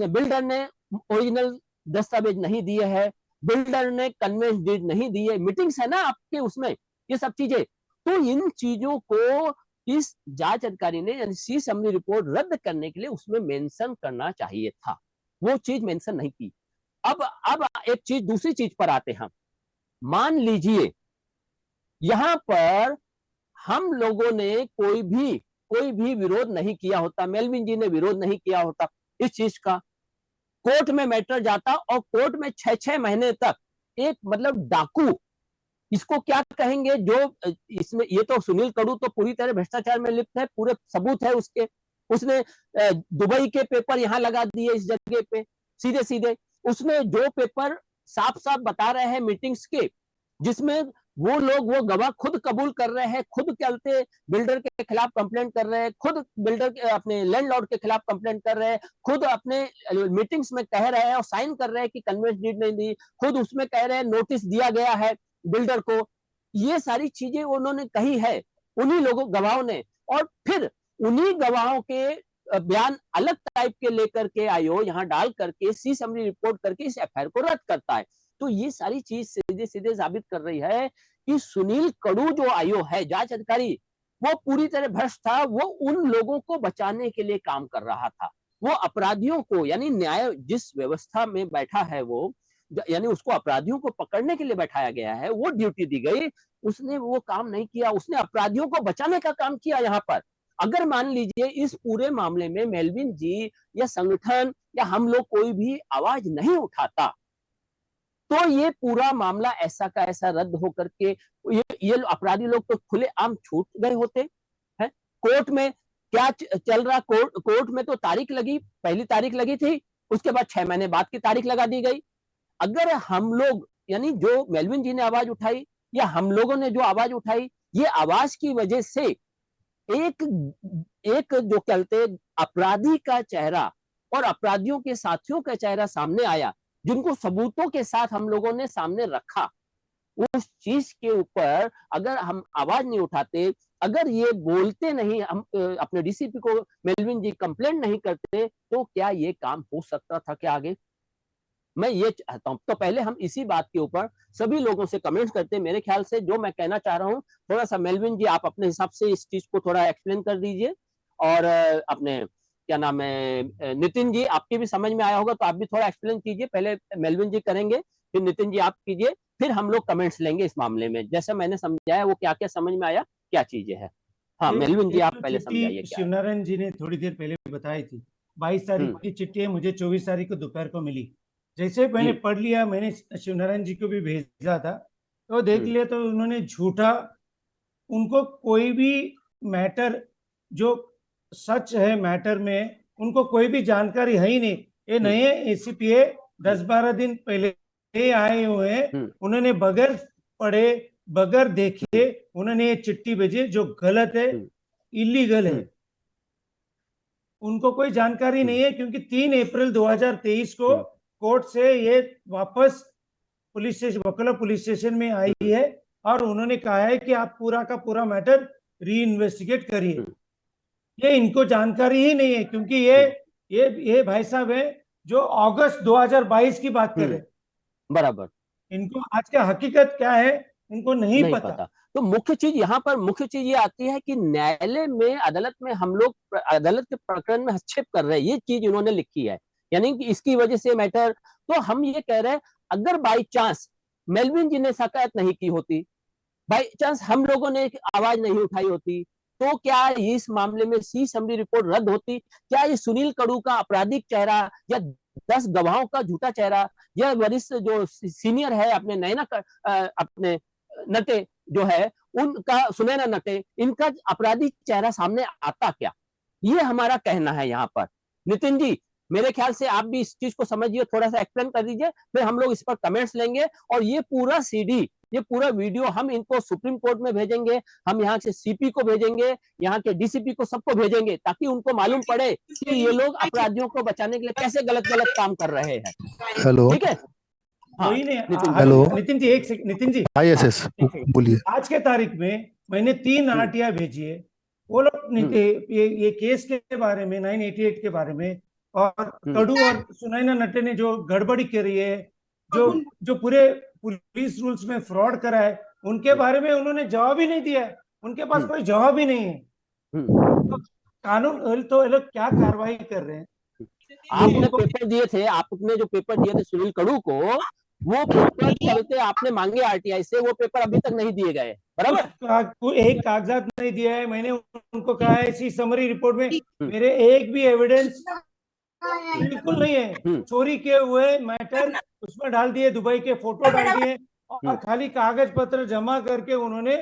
बिल्डर ने ओरिजिनल दस्तावेज नहीं दिए है, बिल्डर ने कन्वेंस डीड नहीं दिए, मीटिंग्स है ना आपके उसमें, ये सब चीजें। तो इन चीजों को इस जांच अधिकारी ने, यानी सी समरी रिपोर्ट रद्द करने के लिए उसमें मेंशन करना चाहिए था, वो चीज मेंशन नहीं की। अब एक चीज, दूसरी चीज पर आते हैं। मान लीजिए यहां पर हम लोगों ने कोई भी विरोध नहीं किया होता, मेलविन जी ने विरोध नहीं किया होता इस चीज का, कोर्ट में मैटर जाता और कोर्ट में 6-6 महीने तक एक, मतलब डाकू, इसको क्या कहेंगे, जो इसमें, ये तो सुनील कड़ू तो पूरी तरह भ्रष्टाचार में लिप्त है, पूरे सबूत है उसके, उसने दुबई के पेपर यहां लगा दिए इस जगह पे सीधे सीधे, उसमें जो पेपर साफ साफ बता रहे हैं मीटिंग्स के, जिसमें वो लोग, वो गवाह खुद कबूल कर रहे हैं, खुद चलते बिल्डर के खिलाफ कंप्लेंट कर रहे हैं, खुद बिल्डर के, अपने लैंडलॉर्ड के खिलाफ कंप्लेंट कर रहे हैं, खुद अपने मीटिंग्स में कह रहे हैं और साइन कर रहे हैं कि कन्वेंस डीड नहीं दी, खुद उसमें कह रहे हैं नोटिस दिया गया है बिल्डर को, ये सारी चीजें उन्होंने कही है उन्हीं लोगों, गवाहों ने, और फिर उन्हीं गवाहों के बयान अलग टाइप के लेकर के आयो यहाँ डाल करके सी समरी रिपोर्ट करके इस एफआईआर को रद्द करता है। तो ये सारी चीज सीधे सीधे साबित कर रही है कि सुनील कड़ू जो आयो है, जांच अधिकारी, वो पूरी तरह भ्रष्ट था, वो उन लोगों को बचाने के लिए काम कर रहा था, वो अपराधियों को, यानी न्याय जिस व्यवस्था में बैठा है वो, यानी उसको अपराधियों को पकड़ने के लिए बैठाया गया है, वो ड्यूटी दी गई, उसने वो काम नहीं किया, उसने अपराधियों को बचाने का काम किया यहाँ पर। अगर मान लीजिए इस पूरे मामले में मेलविन जी या संगठन या हम लोग कोई भी आवाज नहीं उठाता, तो ये पूरा मामला ऐसा का ऐसा रद्द होकर के ये अपराधी लोग तो खुले आम छूट गए होते हैं। कोर्ट में क्या चल रहा, कोर्ट में तो तारीख लगी, पहली तारीख लगी थी, उसके बाद 6 महीने बाद की तारीख लगा दी गई। अगर हम लोग, यानी जो मेलविन जी ने आवाज उठाई या हम लोगों ने जो आवाज उठाई, ये आवाज की वजह से एक जो कहते अपराधी का चेहरा और अपराधियों के साथियों का चेहरा सामने आया, जिनको सबूतों के साथ हम लोगों ने सामने रखा, उस चीज के ऊपर अगर हम आवाज नहीं उठाते, अगर ये बोलते नहीं, हम अपने डीसीपी को मेलविन जी कंप्लेंट नहीं करते, तो क्या ये काम हो सकता था क्या आगे? मैं ये चाहता हूं। तो पहले हम इसी बात के ऊपर सभी लोगों से कमेंट्स करते हैं। मेरे ख्याल से जो मैं कहना चाह रहा हूं, थोड़ा सा मेलविन जी आप अपने हिसाब से इस चीज को थोड़ा एक्सप्लेन कर दीजिए, और अपने क्या नाम है नितिन जी, आपके भी समझ में आया होगा तो आप भी थोड़ा एक्सप्लेन कीजिए। पहले मेलविन जी करेंगे, फिर नितिन जी आप कीजिए, फिर हम लोग कमेंट्स लेंगे इस मामले में, जैसा मैंने समझाया वो क्या क्या समझ में आया, क्या चीजें हैं। हाँ मेलविन जी आप पहले समझाइए। शिवनारायण जी ने थोड़ी देर पहले बताई थी, 22 तारीख की चिट्ठी है, मुझे 24 तारीख को दोपहर को मिली। जैसे मैंने पढ़ लिया, मैंने शिवनारायण जी को भी भेजा था, तो देख लिया, तो उन्होंने झूठा उनको कोई भी मैटर जो सच है मैटर में उनको कोई भी जानकारी है ही नहीं। ये नए एसीपी 10-12 दिन पहले आए हुए हैं, उन्होंने बगैर पढ़े बगैर देखे उन्होंने ये चिट्ठी भेजी जो गलत है, इलीगल है। उनको कोई जानकारी नहीं है क्योंकि 3 अप्रैल 2023 को कोर्ट से ये वापस पुलिस स्टेशन वकला पुलिस स्टेशन में आई है और उन्होंने कहा है कि आप पूरा का पूरा मैटर री इन्वेस्टिगेट करिए। ये इनको जानकारी ही नहीं है क्योंकि ये भाई साहब है जो अगस्त 2022 की बात कर रहे हैं। बराबर। इनको आज का हकीकत क्या है उनको नहीं पता। तो मुख्य चीज ये आती है कि न्यायालय में अदालत में हम लोग अदालत के प्रकरण में हस्तक्षेप कर रहे हैं, ये चीज इन्होंने लिखी है, यानी कि इसकी वजह से मैटर। तो हम ये कह रहे हैं अगर बाई चांस मेलविन जी ने शिकायत नहीं की होती, बाई चांस हम लोगों ने आवाज नहीं उठाई होती, तो क्या इस मामले में सी समरी रिपोर्ट रद्द होती? क्या ये सुनील कड़ू का आपराधिक चेहरा या 10 गवाहों का झूठा चेहरा या वरिष्ठ जो सीनियर है अपने नैना अपने नटे जो है उनका सुनैना नटे, इनका आपराधिक चेहरा सामने आता क्या? ये हमारा कहना है यहाँ पर। नितिन जी मेरे ख्याल से आप भी इस चीज को समझिए, थोड़ा सा एक्सप्लेन कर दीजिए, फिर हम लोग इस पर कमेंट्स लेंगे और ये पूरा सीडी ये पूरा वीडियो हम इनको सुप्रीम कोर्ट में भेजेंगे, हम यहाँ से सीपी को भेजेंगे, यहाँ के डीसीपी को सबको भेजेंगे ताकि उनको मालूम पड़े कि ये लोग अपराधियों को बचाने के लिए कैसे गलत गलत काम कर रहे हैं। हेलो, ठीक है। हाँ, हेलो नितिन जी, एक सेकंड नितिन जी। यस बोलिए। आज के तारीख में मैंने 3 आरटीआई भेजी है। वो लोग ये केस के बारे में 988 के बारे में और कड़ू और सुनैना नटे ने जो गड़बड़ी करी है, जो पूरे पुलिस रूल्स में फ्रॉड करा है, उनके बारे में उन्होंने जवाब ही नहीं दिया है। उनके पास कोई जवाब ही नहीं है। तो कानून तो ये लोग क्या कार्रवाई कर रहे हैं? आपने पेपर दिए थे, आपने जो पेपर दिए थे सुनील कड़ू को, वो पेपर चलते आपने मांगे आरटीआई से, वो पेपर अभी तक नहीं दिए गए, बराबर? एक कागजात नहीं दिया है। मैंने उनको कहा है इसी समरी रिपोर्ट में मेरे एक भी एविडेंस बिल्कुल नहीं है। चोरी किए हुए मैटर उसमें डाल दिए, दुबई के फोटो डाल दिए और खाली कागज पत्र जमा करके उन्होंने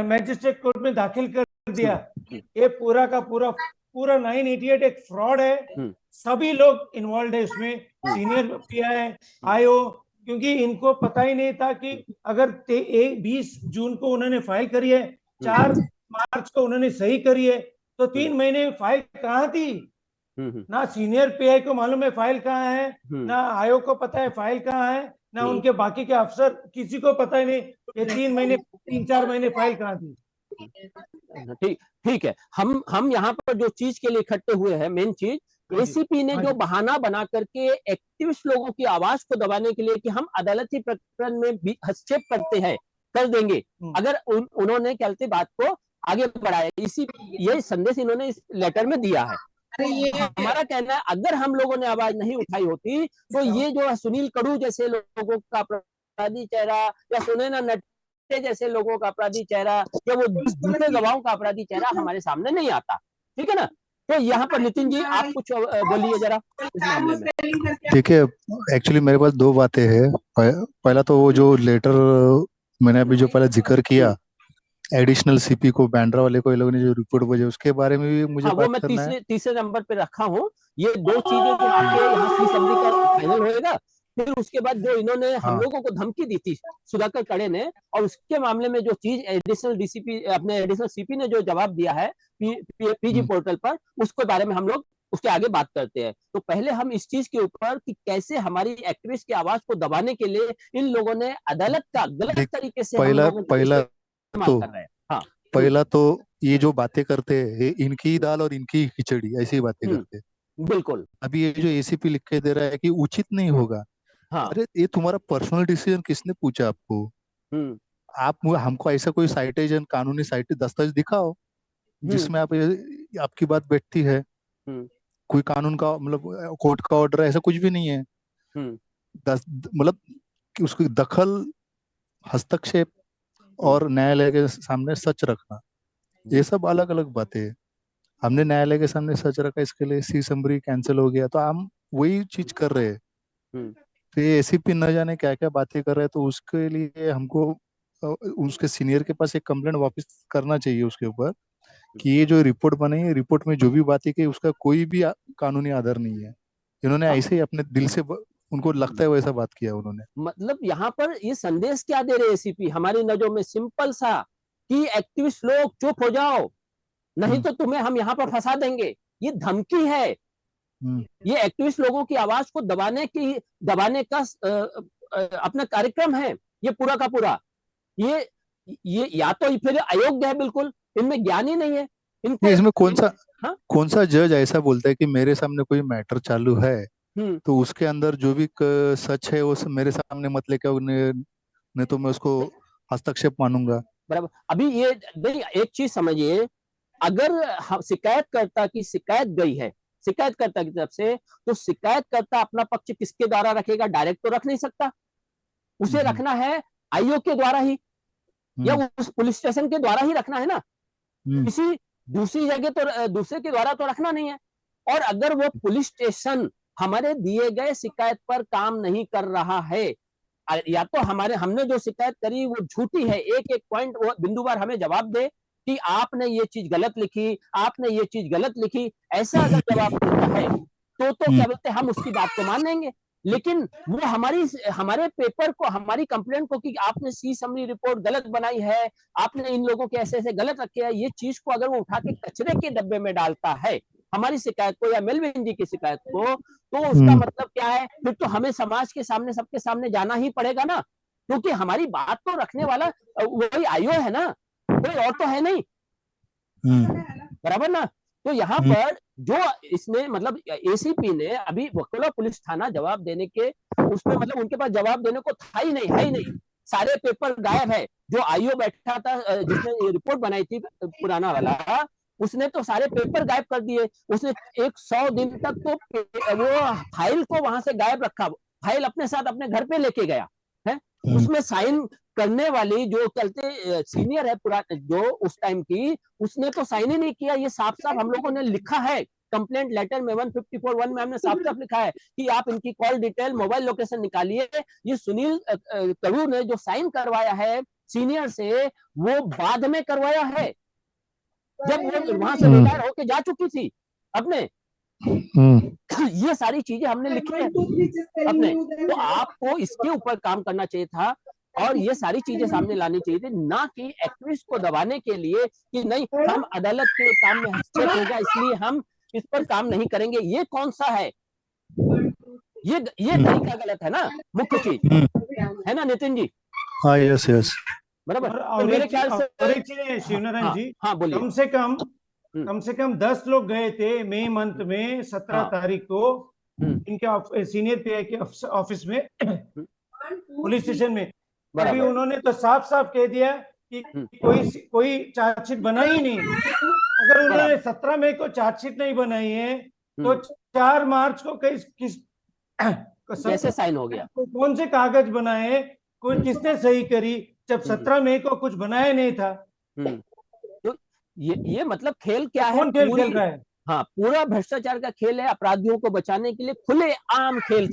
मैजिस्ट्रेट कोर्ट में दाखिल कर दिया। ये पूरा का पूरा 988 एक फ्रॉड है। सभी लोग इन्वॉल्व है उसमें, सीनियर पीआई आईओ, क्योंकि इनको पता ही नहीं था कि अगर 20 जून को उन्होंने फाइल करी है, 4 मार्च को उन्होंने सही करी है, तो 3 महीने फाइल कहाँ थी? ना सीनियर पीआई को मालूम है फाइल कहाँ है, ना आयोग को पता है फाइल कहाँ है, ना उनके बाकी के अफसर, किसी को पता ही नहीं ये 3-4 महीने फाइल कहाँ थी। ठीक है। हम यहाँ पर जो चीज के लिए इकट्ठे हुए हैं, मेन चीज एसीपी ने जो बहाना बना करके एक्टिविस्ट लोगों की आवाज को दबाने के लिए कि हम अदालती प्रकरण में भी हस्तक्षेप करते हैं, कर देंगे अगर उन्होंने कहते बात को आगे बढ़ाया, ये संदेश इन्होंने इस लेटर में दिया है। हमारा कहना है अगर हम लोगों ने आवाज नहीं उठाई होती तो ये जो सुनील कड़ू जैसे लोगों का अपराधी चेहरा या सुनैना नटे जैसे लोगों का अपराधी चेहरा या वो झूठे गवाहों का अपराधी चेहरा हमारे सामने नहीं आता। ठीक है ना? तो यहाँ पर नितिन जी आप कुछ बोलिए जरा इस मामले में। ठीक है, एक्चुअली मेरे पास 2 बातें हैं। पहला तो वो जो लेटर मैंने अभी जो पहले जिक्र किया एडिशनल सीपी को, बांद्रा वाले को, ये लोगों ने जो रिपोर्ट भेजा उसके बारे में भी मुझे बात करना है। तीसरे नंबर पे रखा हूँ। ये 2 चीजें जो आपके यहाँ सी समरी का फाइनल होएगा, फिर उसके बाद जो इन्होंने हम लोगों को धमकी दी थी सुधाकर कड़े ने, और उसके मामले में जो चीज एडिशनल डीसीपी अपने एडिशनल सीपी ने जो जवाब दिया है पीजी पोर्टल पर, उसके बारे में हम लोग उसके आगे बात करते हैं। तो पहले हम इस चीज के ऊपर कि कैसे हमारी एक्टिविस्ट की आवाज को दबाने के लिए इन लोगों ने अदालत का गलत तरीके से पहला तो ये जो बातें करते हैं इनकी ही दाल और इनकी ही खिचड़ी, ऐसी बातें करते हैं। बिल्कुल। अभी ये जो एसीपी लिख के दे रहा है कि उचित नहीं होगा, अरे ये तुम्हारा पर्सनल डिसीजन, किसने पूछा आपको? आप हमको ऐसा कोई साइटेशन, कानूनी दस्तावेज दिखाओ जिसमें आप आपकी बात बैठती है। कोई कानून का मतलब कोर्ट का ऑर्डर ऐसा कुछ भी नहीं है। मतलब उसकी दखल, हस्तक्षेप और न्यायालय के सामने सच रखना, ये सब अलग अलग बातें हैं। हमने न्यायालय के सामने सच रखा, इसके लिए सी समरी कैंसिल हो गया, तो हम वही चीज कर रहे हैं। तो ये एसीपी न जाने क्या क्या बातें कर रहे हैं, तो उसके लिए हमको उसके सीनियर के पास एक कंप्लेंट वापस करना चाहिए उसके ऊपर कि ये जो रिपोर्ट बनी है, रिपोर्ट में जो भी बातें की उसका कोई भी कानूनी आधार नहीं है। इन्होंने हाँ, ऐसे ही अपने दिल से उनको लगता है वैसा बात किया उन्होंने। मतलब यहाँ पर ये संदेश क्या दे रहे एसीपी हमारी नजरों में? सिंपल सा कि एक्टिविस्ट लोग चुप हो जाओ, नहीं तो तुम्हें हम यहाँ पर फंसा देंगे। ये धमकी है। ये एक्टिविस्ट लोगों की आवाज को दबाने का अपना कार्यक्रम है ये पूरा का पूरा। ये या तो फिर अयोग्य है, बिल्कुल इनमें ज्ञान ही नहीं है इनको। इसमें हाँ? कौन सा जज ऐसा बोलता है कि मेरे सामने कोई मैटर चालू है तो उसके अंदर जो भी सच है वो मेरे सामने मत लेके नहीं तो मैं उसको हस्तक्षेप मानूंगा। बराबर। अभी ये नहीं, एक चीज समझिए, अगर शिकायतकर्ता की शिकायत गई है शिकायतकर्ता की तरफ से, तो शिकायतकर्ता अपना पक्ष किसके द्वारा रखेगा? डायरेक्ट तो रख नहीं सकता, उसे रखना है आईओ के द्वारा ही, या उस पुलिस स्टेशन के द्वारा ही रखना है ना। किसी दूसरी जगह तो दूसरे के द्वारा तो रखना नहीं है। और अगर वो पुलिस स्टेशन हमारे दिए गए शिकायत पर काम नहीं कर रहा है, या तो हमने जो शिकायत करी वो झूठी है, एक एक पॉइंट वो बिंदुवार हमें जवाब दे कि आपने ये चीज गलत लिखी, आपने ये चीज गलत लिखी, ऐसा अगर जवाब देता है तो क्या बोलते हैं, हम उसकी बात को मान लेंगे। लेकिन वो हमारे पेपर को, हमारी कंप्लेंट को कि आपने सी समरी रिपोर्ट गलत बनाई है, आपने इन लोगों के ऐसे ऐसे गलत रखे हैं, ये चीज को अगर वो उठा के कचरे के डब्बे में डालता है हमारी शिकायत को या मेलविन जी की शिकायत को, तो उसका मतलब क्या है? फिर तो हमें समाज के सामने, सबके सामने जाना ही पड़ेगा ना, क्योंकि हमारी बात तो रखने वाला वही आईओ है ना, कोई और तो है नहीं। बराबर ना? तो यहाँ पर जो इसने मतलब एसीपी ने अभी वकोला पुलिस थाना जवाब देने के उसमें मतलब उनके पास जवाब देने को था ही नहीं, है ही नहीं। सारे पेपर गायब है। जो आईओ बैठा था जिसने ये रिपोर्ट बनाई थी पुराना वाला, उसने तो सारे पेपर गायब कर दिए। उसने 100 दिन तक तो वो फाइल को वहां से गायब रखा, फाइल अपने साथ अपने घर पे लेके गया है। उसमें साइन करने वाली जो चलते सीनियर है पूरा जो उस टाइम की, उसने तो साइन ही नहीं किया। ये साफ साफ हम लोगों ने लिखा है कंप्लेंट लेटर में 154(1) में हमने साफ साफ लिखा है कि आप इनकी कॉल डिटेल, मोबाइल लोकेशन निकालिए। ये सुनील करूर ने जो साइन करवाया है सीनियर से, वो बाद में करवाया है जब वो वहां से रिटायर होके जा चुकी थी अपने। ये सारी चीजें हमने लिखी है अपने। तो आपको इसके ऊपर काम करना चाहिए था और ये सारी चीजें सामने लानी चाहिए थी, ना कि एक्टिविस्ट को दबाने के लिए कि नहीं हम अदालत के काम में हस्तक्षेप होगा इसलिए हम इस पर काम नहीं करेंगे। ये कौन सा है? ये तरीका गलत है ना, मुख्य चीज है ना नितिन जी? हाँ, यस यस, बराबर। और मेरे ख्याल से और एक चीज है शिवनारायण जी, हाँ बोलिए। कम से कम 10 लोग गए थे मई मंथ में 17 तारीख को इनके सीनियर पीआई के ऑफिस में पुलिस स्टेशन में। अभी उन्होंने तो साफ साफ कह दिया कि कोई चार्जशीट बनाई ही नहीं। अगर उन्होंने 17 मई को चार्जशीट नहीं बनाई है तो 4 मार्च को कैसे साइन हो गया? कौन से कागज बनाए, कोई किसने सही करी जब 17 मई को कुछ बनाया नहीं था? तो ये मतलब खेल क्या है? कौन खेल खेल रहा है? हाँ, पूरा भ्रष्टाचार का खेल है। अपराधियों को बचाने के लिए खुले आम खेल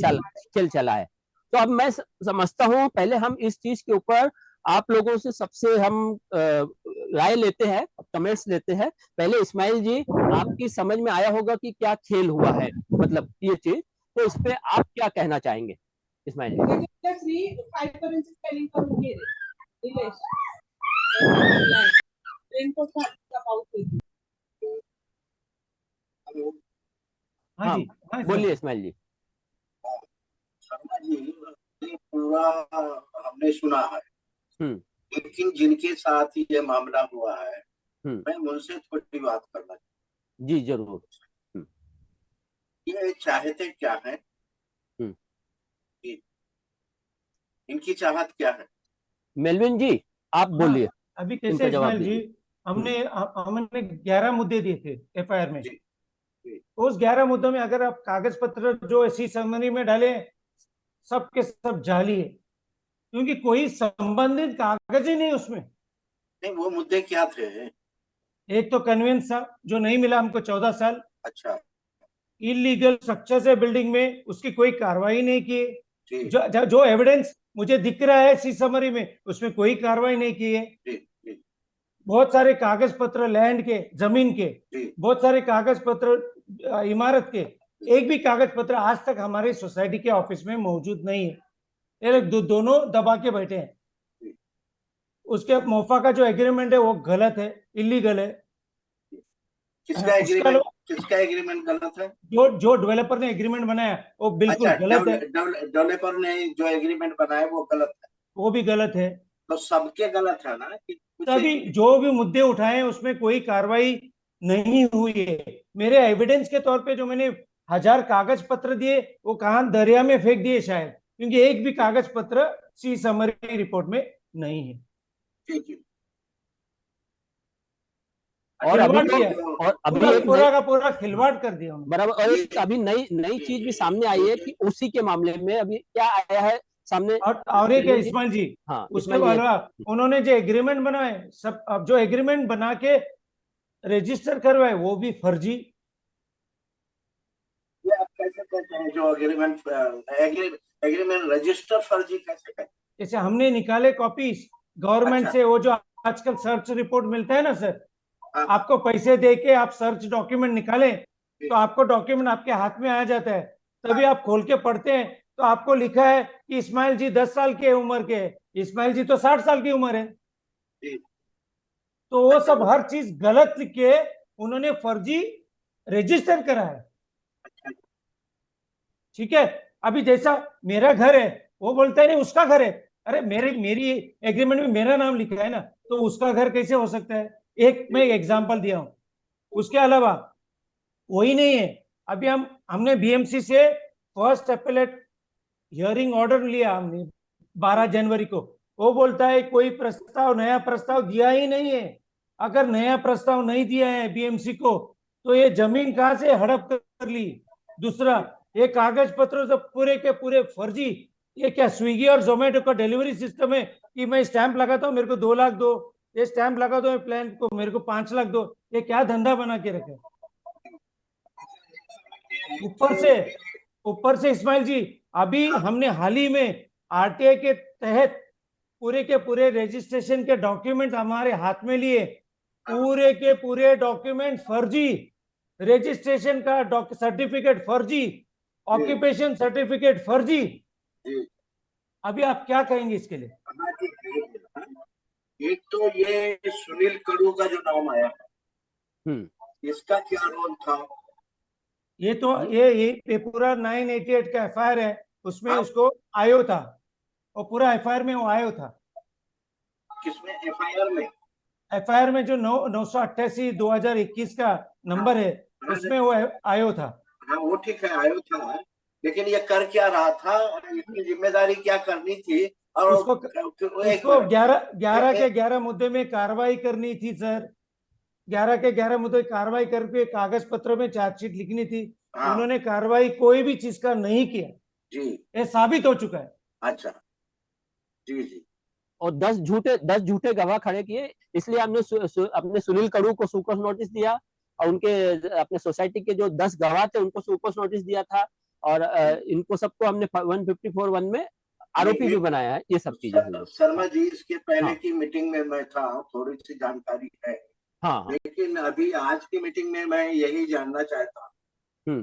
चला है। तो अब मैं समझता हूँ पहले हम इस चीज के ऊपर आप लोगों से सबसे हम राय लेते हैं, कमेंट्स लेते हैं। पहले इस्माइल जी, आपकी समझ में आया होगा कि क्या खेल हुआ है, मतलब ये चीज, तो इस पे आप क्या कहना चाहेंगे इस्माइल जी? हाँ जी, बोलिए इस्माइल जी। शर्मा जी, ये पूरा हमने सुना है, लेकिन जिनके साथ ये मामला हुआ है मैं उनसे थोड़ी बात करना चाहूँ। जी जरूर। ये चाहते क्या है, इनकी चाहत क्या है? मेलविन जी आप बोलिए। अभी कैसे इस्माइल जी, हमने 11 मुद्दे दिए थे एफआईआर में। उस 11 मुद्दों में अगर आप कागज पत्र जो ऐसी समरी में डाले, सब के सब जाली है, क्योंकि कोई संबंधित कागज ही नहीं उसमें। नहीं, वो मुद्दे क्या थे? एक तो कन्वेंस था जो नहीं मिला हमको 14 साल। अच्छा। इलीगल स्ट्रक्चर है बिल्डिंग में, उसकी कोई कार्रवाई नहीं की। जो एविडेंस मुझे दिख रहा है सी समरी में, उसमें कोई कार्रवाई नहीं की है। बहुत सारे कागज पत्र लैंड के, जमीन के, बहुत सारे कागज पत्र इमारत के, एक भी कागज पत्र आज तक हमारी सोसाइटी के ऑफिस में मौजूद नहीं है। ये लोग दोनों दबा के बैठे हैं। उसके मोफा का जो एग्रीमेंट है वो गलत है, इलीगल है। किसका एग्रीमेंट गलत है? जो डेवलपर ने एग्रीमेंट बनाया वो बिल्कुल गलत है। डेवलपर ने जो एग्रीमेंट बनाया वो गलत है, वो भी गलत है। तो सबके गलत है ना। तभी जो भी मुद्दे उठाए हैं उसमें कोई कार्रवाई नहीं हुई है। मेरे एविडेंस के तौर पे जो मैंने 1000 कागज पत्र दिए वो कहां दरिया में फेंक दिए शायद, क्योंकि एक भी कागज पत्र सी समरी रिपोर्ट में नहीं है। और अभी पूरा का पूरा खिलवाड़ कर दिया उन्होंने। बराबर। और अभी नई चीज भी सामने आई है कि उसी के मामले में अभी क्या आया है सामने। और एक है इस्माइल जी, हाँ, उसके बाद उन्होंने जो एग्रीमेंट बनाए सब, अब जो एग्रीमेंट बना के रजिस्टर करवाए वो भी फर्जी। ये आप कैसे कहते हैं जो एग्रीमेंट रजिस्टर फर्जी कैसे कहते हैं? जैसे हमने निकाले कॉपीज गवर्नमेंट से, वो जो आजकल सर्च रिपोर्ट मिलता है ना सर, आपको पैसे दे के आप सर्च डॉक्यूमेंट निकालें तो आपको डॉक्यूमेंट आपके हाथ में आ जाता है, तभी आप खोल के पढ़ते हैं तो आपको लिखा है कि इस्माइल जी 10 साल के उम्र के, इस्माइल जी तो 60 साल की उम्र है। तो वो सब हर चीज गलत लिख के उन्होंने फर्जी रजिस्टर करा है। ठीक है, अभी जैसा मेरा घर है वो बोलता है नहीं उसका घर है। अरे मेरी एग्रीमेंट में मेरा नाम लिखा है ना, तो उसका घर कैसे हो सकता है? एक मैं एग्जांपल दिया हूं, उसके अलावा वही नहीं है। अभी हमने बीएमसी से फर्स्ट अपीलेट हियरिंग ऑर्डर लिया हमने 12 जनवरी को। वो बोलता है कोई प्रस्ताव, नया प्रस्ताव दिया ही नहीं है। अगर नया प्रस्ताव नहीं दिया है बीएमसी को तो ये जमीन कहां से हड़प कर ली? दूसरा, ये कागज पत्र तो पूरे के पूरे फर्जी। ये क्या स्विगी और जोमेटो का डिलीवरी सिस्टम है कि मैं स्टैंप लगाता हूं मेरे को 2 लाख दो, ये स्टैंप लगा दो प्लान को मेरे को 5 लाख दो? ये क्या धंधा बना के रखे? ऊपर से इस्माइल जी, अभी हमने हाल ही में आरटीआई के तहत पूरे के पूरे रजिस्ट्रेशन के डॉक्यूमेंट हमारे हाथ में लिए, पूरे के पूरे डॉक्यूमेंट फर्जी, रजिस्ट्रेशन का सर्टिफिकेट फर्जी, ऑक्यूपेशन सर्टिफिकेट फर्जी। अभी आप क्या कहेंगे इसके लिए? एक तो ये सुनील कडू का जो नाम आया है, इसका क्या रोल था? ये तो ये पूरा 988 का एफआईआर है, उसमें उसको आयो था, और पूरा एफआईआर में वो आयो था। किसमें एफआईआर में? एफआईआर में जो 988/2021 का नंबर है उसमें वो आयो था। हाँ वो ठीक है, आयो था, लेकिन ये कर क्या रहा था, इसकी जिम्मेदारी क्या करनी थी? और उसको 11 के 11 मुद्दे में कार्रवाई करनी थी सर। 11 के 11 मुद्दे कार्रवाई करके कागज पत्रों में चार्जशीट लिखनी थी। उन्होंने कार्रवाई कोई भी चीज का नहीं किया जी, ये साबित हो चुका है। अच्छा जी। और 10 झूठे गवाह खड़े किए, इसलिए हमने अपने सुनील कडू को सुकोस नोटिस दिया, और उनके अपने सोसाइटी के जो 10 गवाह थे उनको सुकोस नोटिस दिया था, और इनको सबको हमने 154(1) में आरोपी भी बनाया है। ये सब चीजें शर्मा जी, इसके पहले की मीटिंग में मैं था, थोड़ी सी जानकारी है। लेकिन अभी आज की मीटिंग में मैं यही जानना चाहता हूँ,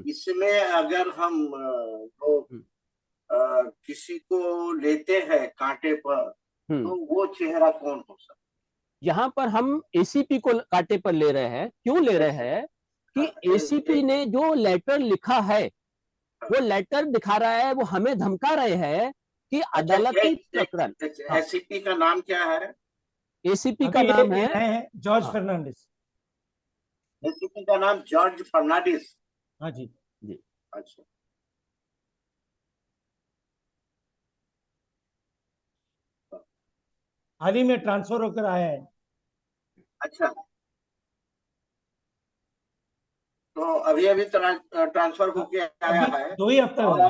इसमें अगर हम किसी को लेते हैं कांटे पर, तो वो चेहरा कौन हो सकता? यहाँ पर हम एसीपी को कांटे पर ले रहे हैं। क्यों ले रहे हैं कि एसीपी ने जो लेटर लिखा है, वो लेटर दिखा रहा है, वो हमें धमका रहे हैं कि अदालती प्रकरण। एसीपी का नाम क्या है? एसीपी का नाम है जॉर्ज फर्नांडिस। एसीपी का नाम जॉर्ज फर्नांडिस। हाँ जी। अच्छा, हाल ही में ट्रांसफर होकर आया है। अच्छा, तो अभी ट्रांसफर होके आया है 2 ही हफ्ते हुए।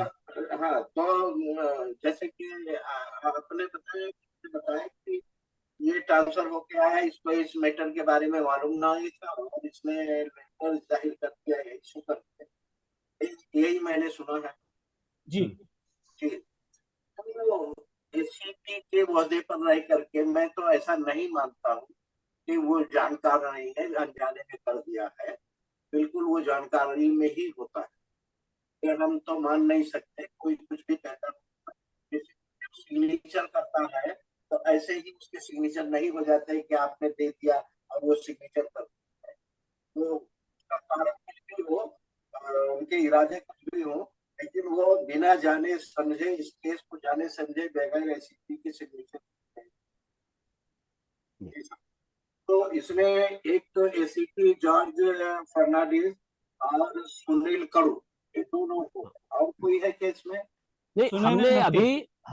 हाँ, तो जैसे कि आपने बताया कि ये ट्रांसफर होके आया, इसको इस मैटर के बारे में मालूम नहीं था और इसने लेटर जाहिर कर दिया है, इशू कर दिया, यही मैंने सुना है जी। एसीपी के ओहदे पर रह करके मैं तो ऐसा नहीं मानता हूँ कि वो जानकार नहीं है, अनजाने में कर दिया है। बिल्कुल वो जानकारी में ही होता है। ये हम तो मान नहीं सकते, कोई कुछ भी कहता सिग्नेचर करता है तो ऐसे ही उसके सिग्नेचर नहीं हो जाते कि आपने दे दिया और वो सिग्नेचर कर दिया है। वो उसका कारण कुछ भी हो, उनके इरादे कुछ भी हो, लेकिन वो बिना जाने समझे इस केस को जाने समझे बगैर एसीपी के सिग्नेचर। तो इसमें एक तो एसीपी जॉर्ज फर्नांडिस और सुनील कड़ू, ये दोनों को, और कोई है केस में? नहीं,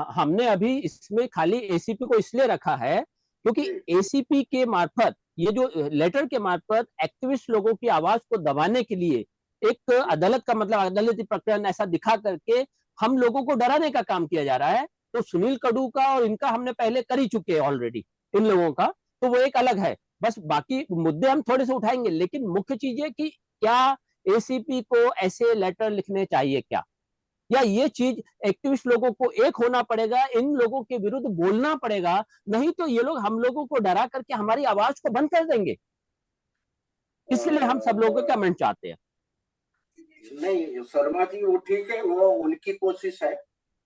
हमने अभी इसमें खाली एसीपी को इसलिए रखा है क्योंकि एसीपी के मार्फत, ये जो लेटर के मार्फत एक्टिविस्ट लोगों की आवाज को दबाने के लिए एक अदालत का मतलब अदालती प्रकरण ऐसा दिखा करके हम लोगों को डराने का काम किया जा रहा है। तो सुनील कड़ू का और इनका हमने पहले कर ही चुके हैं ऑलरेडी, इन लोगों का तो वो एक अलग है। बस बाकी मुद्दे हम थोड़े से उठाएंगे, लेकिन मुख्य चीज है कि क्या एसीपी को ऐसे लेटर लिखने चाहिए क्या, या ये चीज एक्टिविस्ट लोगों को एक होना पड़ेगा, इन लोगों के विरुद्ध बोलना पड़ेगा, नहीं तो ये लोग हम लोगों को डरा करके हमारी आवाज को बंद कर देंगे। इसलिए हम सब लोगों का कमेंट चाहते हैं। नहीं शर्मा जी, वो ठीक है, वो उनकी कोशिश है।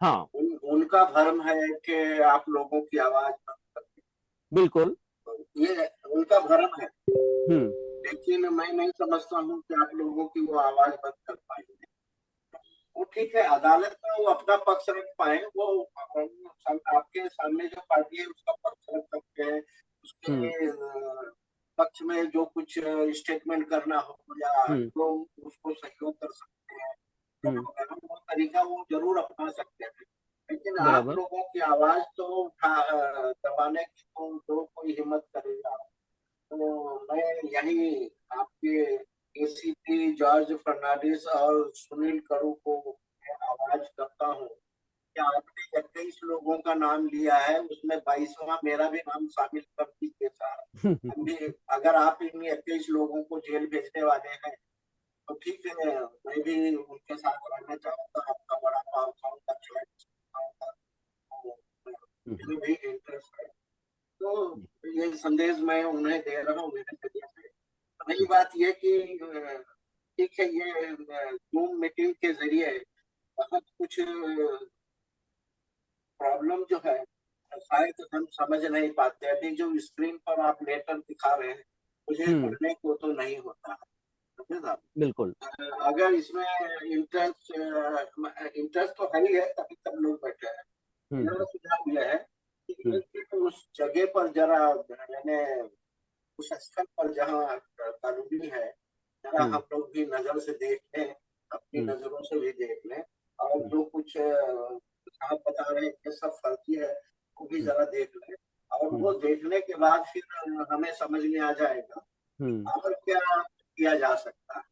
हाँ, उनका भरम है कि आप लोगों की आवाज बंद कर दें। बिल्कुल, ये उनका भरम है, लेकिन मैं नहीं समझता हूँ कि आप लोगों की वो आवाज बंद कर पाएंगे। वो ठीक है, अदालत में वो अपना पक्ष रख पाए, वो आपके सामने जो पार्टी है उसका पक्ष रख सकते हैं, उसके पक्ष में जो कुछ स्टेटमेंट करना हो या तो उसको सहयोग कर सकते हैं, वो तरीका वो जरूर अपना सकते हैं। लेकिन आप लोगों की आवाज तो दबाने की तो कोई हिम्मत करेगा। तो मैं यही आपके एसीपी जॉर्ज फर्नांडिस और सुनील कड़ू को आवाज करता हूँ कि आपने 21 लोगों का नाम लिया है, उसमें 22वां मेरा भी नाम शामिल कर दीजिए सर। अगर आप इन 21 लोगों को जेल भेजने वाले हैं तो ठीक है, मैं भी उनके साथ रहना चाहूंगा, आपका बड़ा पाव खाऊंगा, चाय खाऊंगा, मुझे भी इंटरेस्ट है। तो ये संदेश मैं उन्हें दे रहा हूँ मेरे जरिए से। पहली बात ये कि ठीक है, ये जूम मीटिंग के जरिए बहुत कुछ प्रॉब्लम जो है शायद हम समझ नहीं पाते। अभी जो स्क्रीन पर आप लेटर दिखा रहे हैं मुझे पढ़ने को तो नहीं होता है, बिल्कुल। अगर इसमें इंटरेस्ट तो है ही है, तभी सब लोग बैठे हैं। मेरा सुझाव यह है कि उस जगह पर जरा, यानी उस स्थल पर जहाँ कानूनी है, जरा हम लोग भी नजर से देख लें, अपनी नजरों से भी देख लें, और जो कुछ आप बता रहे हैं सब फर्जी है वो भी जरा देख लें, और वो देखने के बाद फिर हमें समझ में आ जाएगा और क्या किया जा सकता है।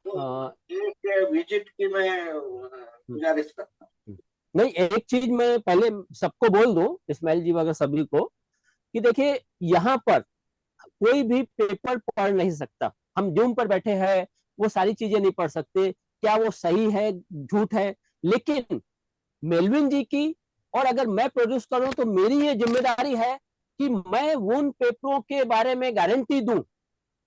तो एक विजिट की मैं गुजारिश करता हूँ। नहीं, एक चीज मैं पहले सबको बोल दूं, इस्माइल जी वगैरह सभी को, कि देखिए यहाँ पर कोई भी पेपर पढ़ नहीं सकता। हम जूम पर बैठे हैं, वो सारी चीजें नहीं पढ़ सकते, क्या वो सही है झूठ है, लेकिन मेलविन जी की और अगर मैं प्रोड्यूस करूं तो मेरी ये जिम्मेदारी है कि मैं उन पेपरों के बारे में गारंटी दूं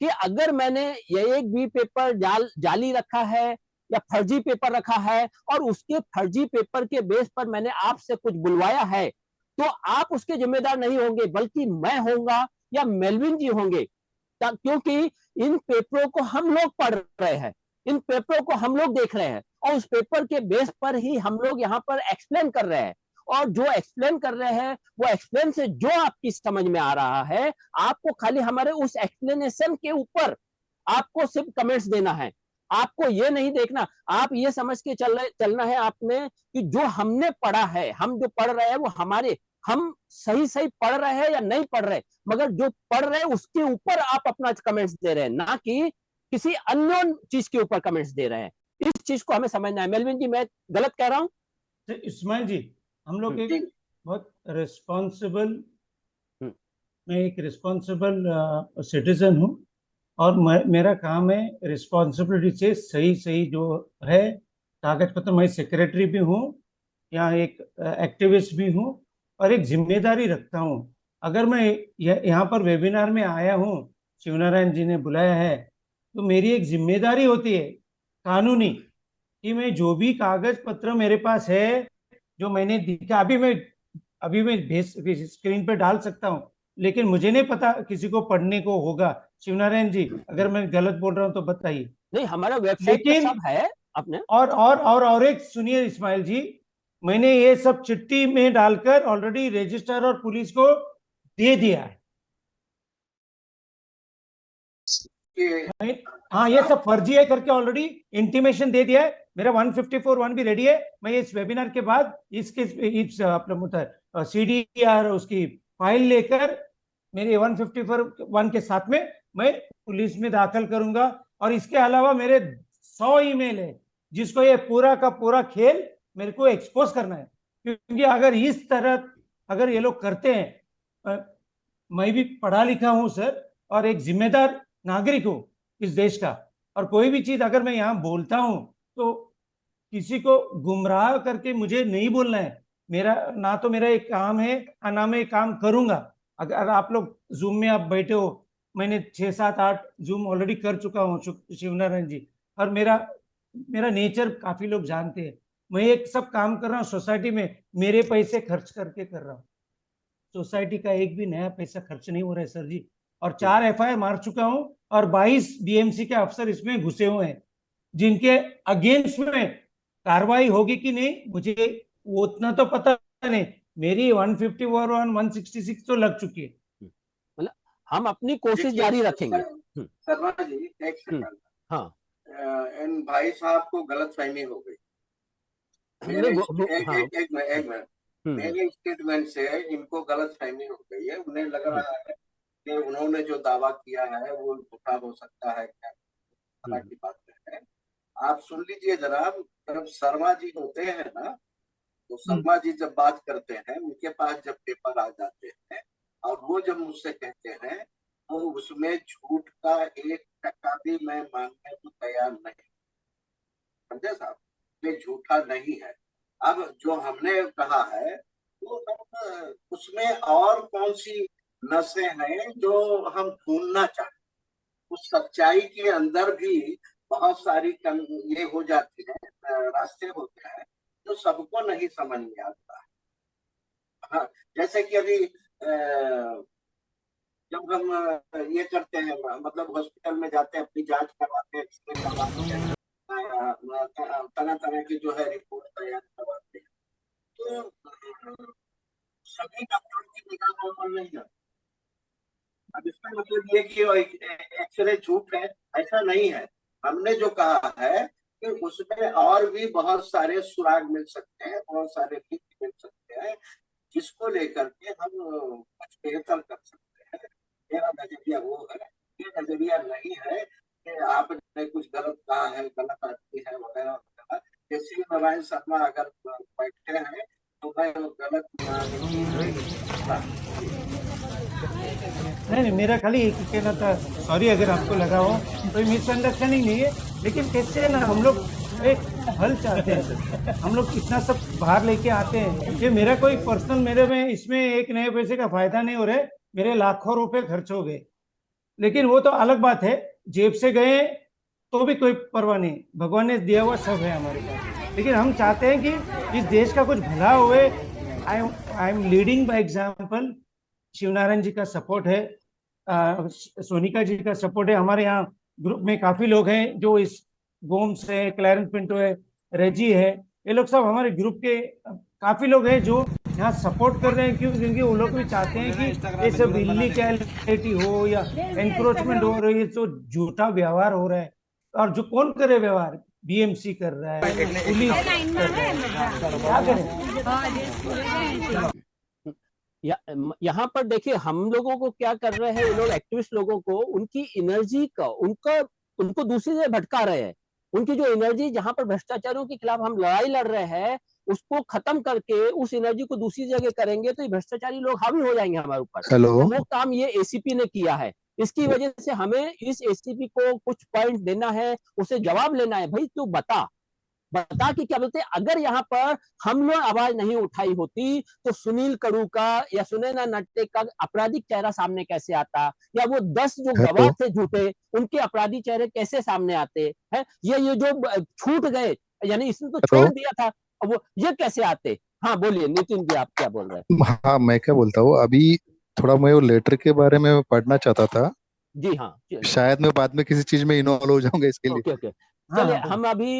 कि अगर मैंने ये एक भी पेपर जाली रखा है या फर्जी पेपर रखा है और उसके फर्जी पेपर के बेस पर मैंने आपसे कुछ बुलवाया है, तो आप उसके जिम्मेदार नहीं होंगे, बल्कि मैं होऊंगा या मेलविन जी होंगे, क्योंकि इन पेपरों को हम लोग पढ़ रहे हैं, इन पेपरों को हम लोग देख रहे हैं और उस पेपर के बेस पर ही हम लोग यहाँ पर एक्सप्लेन कर रहे हैं। और जो एक्सप्लेन कर रहे हैं वो एक्सप्लेन से जो आपकी समझ में आ रहा है, आपको खाली हमारे उस एक्सप्लेनेशन के ऊपर आपको सिर्फ कमेंट्स देना है। आपको ये नहीं देखना, आप ये समझ के चलना है आपने कि जो हमने पढ़ा है, हम जो पढ़ रहे हैं वो हमारे, हम सही सही पढ़ रहे हैं या नहीं पढ़ रहे, मगर जो पढ़ रहे हैं उसके ऊपर आप अपना कमेंट्स दे रहे हैं, ना कि किसी अन्य चीज के ऊपर कमेंट्स दे रहे हैं। इस चीज को हमें समझना है। मेलविन जी, मैं गलत कह रहा हूं? इस्माइल जी, हम लोग एक बहुत रिस्पॉन्सिबल, मैं एक रिस्पॉन्सिबल सिटीजन हूँ और मेरा काम है रिस्पॉन्सिबिलिटी से सही सही जो है कागज पत्र, मैं सेक्रेटरी भी हूँ, यहाँ एक एक्टिविस्ट भी हूँ, और एक जिम्मेदारी रखता हूँ। अगर मैं यहाँ पर वेबिनार में आया हूँ, शिवनारायण जी ने बुलाया है, तो मेरी एक जिम्मेदारी होती है कानूनी कि मैं जो भी कागज पत्र मेरे पास है, जो मैंने दिखा, अभी मैं स्क्रीन पे डाल सकता हूँ, लेकिन मुझे नहीं पता किसी को पढ़ने को होगा। शिवनारायण जी, अगर मैं गलत बोल रहा हूँ तो बताइए। नहीं, हमारा वेबसाइट पे लेकिन सब है आपने। और एक सुनिए इस्माइल जी, मैंने ये सब चिट्ठी में डालकर ऑलरेडी रजिस्ट्रार और पुलिस को दे दिया है। हाँ, ये सब फर्जी है करके ऑलरेडी इंटीमेशन दे दिया है। मेरा 154(1) भी रेडी है। मैं इस वेबिनार के बाद इस अपना सीडीआर उसकी फाइल लेकर मेरे 154(1) के साथ में मैं पुलिस में दाखिल करूंगा। और इसके अलावा मेरे 100 ईमेल है जिसको ये पूरा का पूरा खेल मेरे को एक्सपोज करना है, क्योंकि अगर इस तरह अगर ये लोग करते हैं, मैं भी पढ़ा लिखा हूं सर, और एक जिम्मेदार नागरिक हूं इस देश का, और कोई भी चीज अगर मैं यहाँ बोलता हूं तो किसी को गुमराह करके मुझे नहीं बोलना है। मेरा ना तो मेरा एक काम है और ना मैं एक काम करूंगा। अगर आप लोग जूम में आप बैठे हो, मैंने 6, 7, 8 जूम ऑलरेडी कर चुका हूँ शिवनारायण जी, और मेरा नेचर काफी लोग जानते हैं। मैं एक सब काम कर रहा हूँ सोसाइटी में, मेरे पैसे खर्च करके कर रहा हूँ। सोसाइटी का एक भी नया पैसा खर्च नहीं हो रहा है सर जी। और 4 एफआईआर मार चुका हूं और 22 बीएमसी के अफसर इसमें घुसे हुए हैं, जिनके अगेंस्ट में कार्रवाई होगी कि नहीं मुझे वो उतना तो पता नहीं। मेरी 151, 166 तो लग चुकी है। मतलब हम अपनी कोशिश जारी रखेंगे। शर्मा जी, एक सेकंड। हाँ, इन भाई साहब को गलतफहमी हो गई। एक मिनट, मेरे स्टेटमेंट से इनको गलतफहमी हो गई है। उन्हें लग रहा है कि उन्होंने जो दावा किया है वो झूठा हो सकता है, क्या तरह की बात है। आप सुन लीजिए जनाब, जब शर्मा जी होते हैं ना, तो शर्मा जी जब बात करते हैं, उनके पास जब पेपर आ जाते हैं और वो जब मुझसे कहते हैं, तो उसमें झूठ का 1% भी मैं मानने को तैयार नहीं। समझे साहब, ये झूठा नहीं है। अब जो हमने कहा है वो उसमें और कौन सी नसें हैं जो हम ढूंढना चाहते। उस सच्चाई के अंदर भी बहुत सारी ये हो जाती है, रास्ते होते हैं जो सबको नहीं समझ में आता है। हाँ, जैसे कि अभी जब हम ये करते हैं, मतलब हॉस्पिटल में जाते हैं, अपनी जांच करवाते हैं, एक्सरे करवाते हैं, तरह तरह की जो है रिपोर्ट तैयार करवाते हैं, तो सभी डॉक्टरों की निगाह नॉर्मल नहीं है। अब इसका मतलब ये कि एक्सरे झूठ है, ऐसा नहीं है। हमने जो कहा है कि उसमें और भी बहुत सारे सुराग मिल सकते हैं, बहुत सारे लिंक मिल सकते हैं, जिसको लेकर के हम कुछ बेहतर कर सकते हैं। मेरा नजरिया वो है, ये नजरिया नहीं है कि आपने कुछ गलत कहा है, गलत आदमी है वगैरह वगैरह। जैसे नारायण शर्मा अगर बैठते हैं तो मैं गलत नहीं, मेरा खाली एक ही कहना था, सॉरी अगर आपको लगा हो, कोई मिसअंडरस्टैंडिंग नहीं है। लेकिन कैसे है ना, हम लोग एक हल चाहते हैं, हम लोग इतना सब बाहर लेके आते हैं। ये मेरा कोई पर्सनल, मेरे में इसमें एक नए पैसे का फायदा नहीं हो रहा है। मेरे लाखों रुपए खर्च हो गए, लेकिन वो तो अलग बात है। जेब से गए तो भी कोई परवाह नहीं, भगवान ने दिया हुआ सब है हमारे पास। लेकिन हम चाहते हैं कि इस देश का कुछ भला हुए। I am leading by example. Shivnarayan ji का सपोर्ट है, सोनिका जी का सपोर्ट है। हमारे यहाँ ग्रुप में काफी लोग हैं जो इस गोम्स है, क्लैरेंस पिंटो है, रेजी है, ये लोग सब हमारे ग्रुप के काफी लोग हैं जो यहाँ सपोर्ट कर रहे हैं। क्यों? क्योंकि वो लोग भी चाहते हैं कि ये सब इलीगैलिटी हो या एनक्रोचमेंट हो रही है, तो झूठा व्यवहार हो रहा है। और जो कौन करे व्यवहार? बीएमसी कर रहा है, पुलिस कर रहा है, क्या करें? यहाँ पर देखिए, हम लोगों को क्या कर रहे हैं, ये लोग एक्टिविस्ट लोगों को उनकी एनर्जी का उनको दूसरी जगह भटका रहे हैं। उनकी जो एनर्जी, जहां पर भ्रष्टाचारियों के खिलाफ हम लड़ाई लड़ रहे हैं, उसको खत्म करके उस एनर्जी को दूसरी जगह करेंगे तो ये भ्रष्टाचारी लोग हावी हो जाएंगे हमारे ऊपर। हेलो, वो काम ये एसीपी ने किया है। इसकी वजह से हमें इस एसीपी को कुछ पॉइंट देना है, उसे जवाब लेना है। भाई तू बता, बता के क्या बोलते हैं, अगर यहाँ पर हम लोग आवाज नहीं उठाई होती तो सुनील कड़ू का या सुनैना नट्टे का आपराधिक चेहरा सामने कैसे आता, या वो 10 जो गवाह थे झूठे उनके आपराधिक चेहरे कैसे सामने आते हैं, ये जो छूट गए, यानी इसने तो छोड़ दिया था, वो ये कैसे आते। हाँ बोलिए नितिन जी, आप क्या बोल रहे हैं। हाँ, मैं क्या बोलता हूँ, अभी थोड़ा मैं वो लेटर के बारे में पढ़ना चाहता था। जी हाँ, शायद मैं बाद में किसी चीज में इन्वॉल्व हो जाऊंगा इसके लिए। ओके ओके, हाँ चलिए हाँ, हम अभी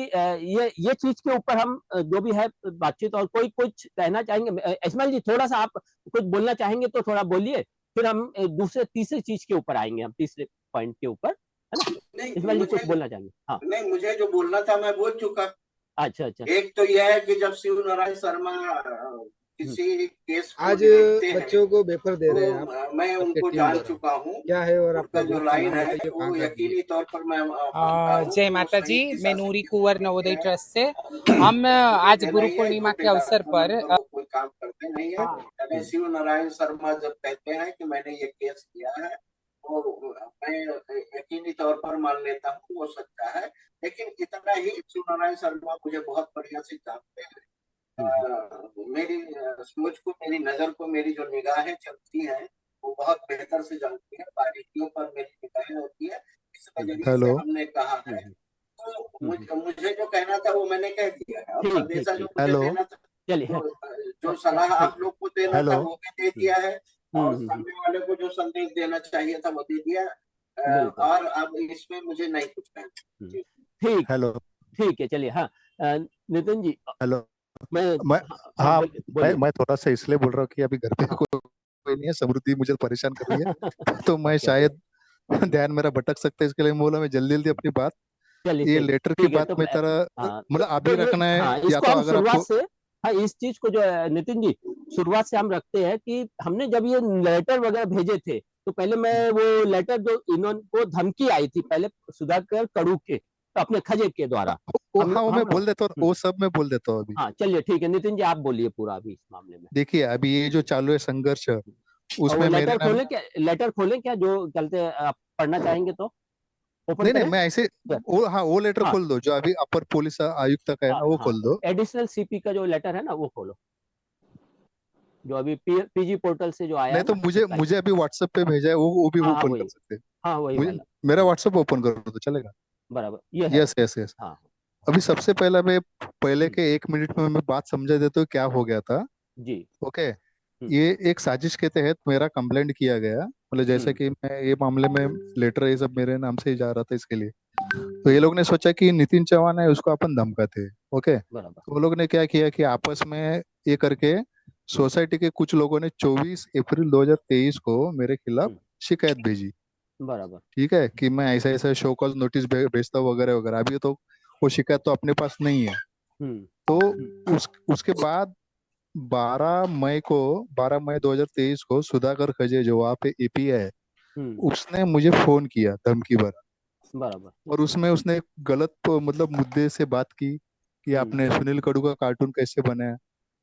ये चीज के ऊपर हम जो भी है बातचीत, और कोई कुछ कहना चाहेंगे, इस्माइल जी थोड़ा सा आप कुछ बोलना चाहेंगे तो थोड़ा बोलिए, फिर हम दूसरे तीसरे चीज के ऊपर आएंगे, हम तीसरे पॉइंट के ऊपर, है ना। नहीं इस्माइल जी मुझे, कुछ बोलना चाहेंगे। हाँ नहीं मुझे जो बोलना था मैं बोल चुका। अच्छा अच्छा। एक तो यह है कि जब शिव नारायण शर्मा किसी केस को आज लिखते हैं बच्चों को पेपर दे रहे हैं आप तो मैं आपके उनको टीम जान द्वारा, चुका हूँ। क्या है और उनका आपका जो ग्रुप का लाइन नाम है बताइए, कहाँ वो कर दिए। यकीनी तौर पर मैं मानता हूँ जय कि वो माता सही जी, दिशा मैं से नूरी किसी कुंवर को नवोदय लेके ट्रस्ट से। है। हम आज ये गुरु नहीं है पूर्णिमा कि के अवसर पर वो कोई काम करते नहीं है। हाँ, यानी शिव नारायण शर्मा जब कहते हैं कि मैंने ये केस किया है वो मैं यकीनी तौर पर मान लेता हूँ वो सच्चा है। लेकिन इतना ही, शिव नारायण शर्मा मुझे बहुत बढ़िया से जानते हैं। मेरी सोच को, मेरी नजर को, मेरी जो निगाहें चलती हैं वो बहुत बेहतर से जानती है, बारीकियों पर मेरी निगाहें होती है। इस नजरिए से हेलो। हमने कहा है। तो मुझे जो कहना था वो मैंने कह दिया है, और ठीक ठीक संदेशा जो ठीक, मुझे हेलो। देना था, चलिए जो जो सलाह आप लोग को देना था हेलो। वो भी दे दिया है, और हम्म, सामने वाले को जो संदेश देना चाहिए था वो दे दिया। बिल्कुल। और अब इसमें मुझे नहीं कुछ कहना। जी। ठीक हेलो। ठीक है, चलिए। हाँ नितिन जी, हेलो। मैं मैं हाँ, हाँ हाँ, बोलिए मैं बोलिए। मैं थोड़ा सा इसलिए बोल रहा हूँ कि अभी घर पे हाँ कोई नहीं है, समृद्धि मुझे परेशान कर रही है तो मैं ओके ओके, शायद ध्यान मेरा भटक सकता है, इसके लिए मैं बोला मैं जल्दी जल्दी अपनी बात, चलिए ये चलिए लेटर की ठीक है। बात तो में तरह हाँ मतलब तो अभी ये, रखना है, हाँ या इसको तो हम अगर शुरुआत आपको। से, हाँ इस चीज को जो है नितिन जी, शुरुआत से हम रखते हैं कि हमने जब ये लेटर वगैरह भेजे थे तो पहले मैं वो लेटर जो इन्होंने धमकी आई थी पहले सुधाकर कड़ू के, तो अपने खजेब के द्वारा हाँ, वो मैं हम बोल देता हूँ, वो सब मैं बोल देता हूँ अभी। हाँ चलिए ठीक है नितिन जी, आप बोलिए पूरा अभी इस मामले में। देखिए, अभी ये जो चालू है संघर्ष, और वो उसमें मेरे लेटर नाम। खोलें क्या, लेटर खोलें क्या जो चलते आप पढ़ना चाहेंगे तो ओपन नहीं नहीं, करें। मैं ऐसे वो लेटर हाँ खोल दो जो अभी अपर पुलिस आयुक्त का है ना, वो हाँ, खोल दो। एडिशनल सीपी का जो लेटर है ना वो खोलो, जो अभी पीजी पोर्टल से जो आया नहीं है तो ना मुझे उसका ही। मुझे अभी व्हाट्सएप पे भेजा है, वो भी हाँ हाँ ओपन कर वही, सकते हैं। हाँ वही मुझे वाला। मेरा व्हाट्सएप ओपन कर दो तो चलेगा। बराबर ये है। Yes yes yes. हाँ अभी सबसे पहला मैं पहले हम्म, के 1 मिनट में मैं बात समझा देता हूँ क्या हो गया था। जी ओके। हम्म ये एक साजिश के तहत मेरा कंप्लेंट किया गया, मतलब जैसे हम्म कि मैं ये मामले में लेटर ये सब मेरे नाम से ही जा रहा था इसके लिए। तो ये लोग ने सोचा कि नितिन चौहान है उसको अपन धमकाते हैं। ओके, बराबर। तो वो लोग ने क्या किया कि आपस में ये करके सोसाइटी के कुछ लोगों ने 24 अप्रैल 2023 को मेरे खिलाफ हम्म, शिकायत भेजी। बराबर। ठीक है, कि मैं ऐसा ऐसा शो कॉज नोटिस भेजता हूँ वगैरह वगैरह। अभी तो वो शिकायत तो अपने पास नहीं है। हम्म तो उसके बाद 12 मई 2023 को सुधाकर खजे जो वहाँ पे एपी है, हम्म, उसने मुझे फोन किया धमकी भरा। बराबर। और उसमें उसने एक गलत मतलब मुद्दे से बात की कि हम्म आपने सुनील कड़ू का कार्टून कैसे बनाया,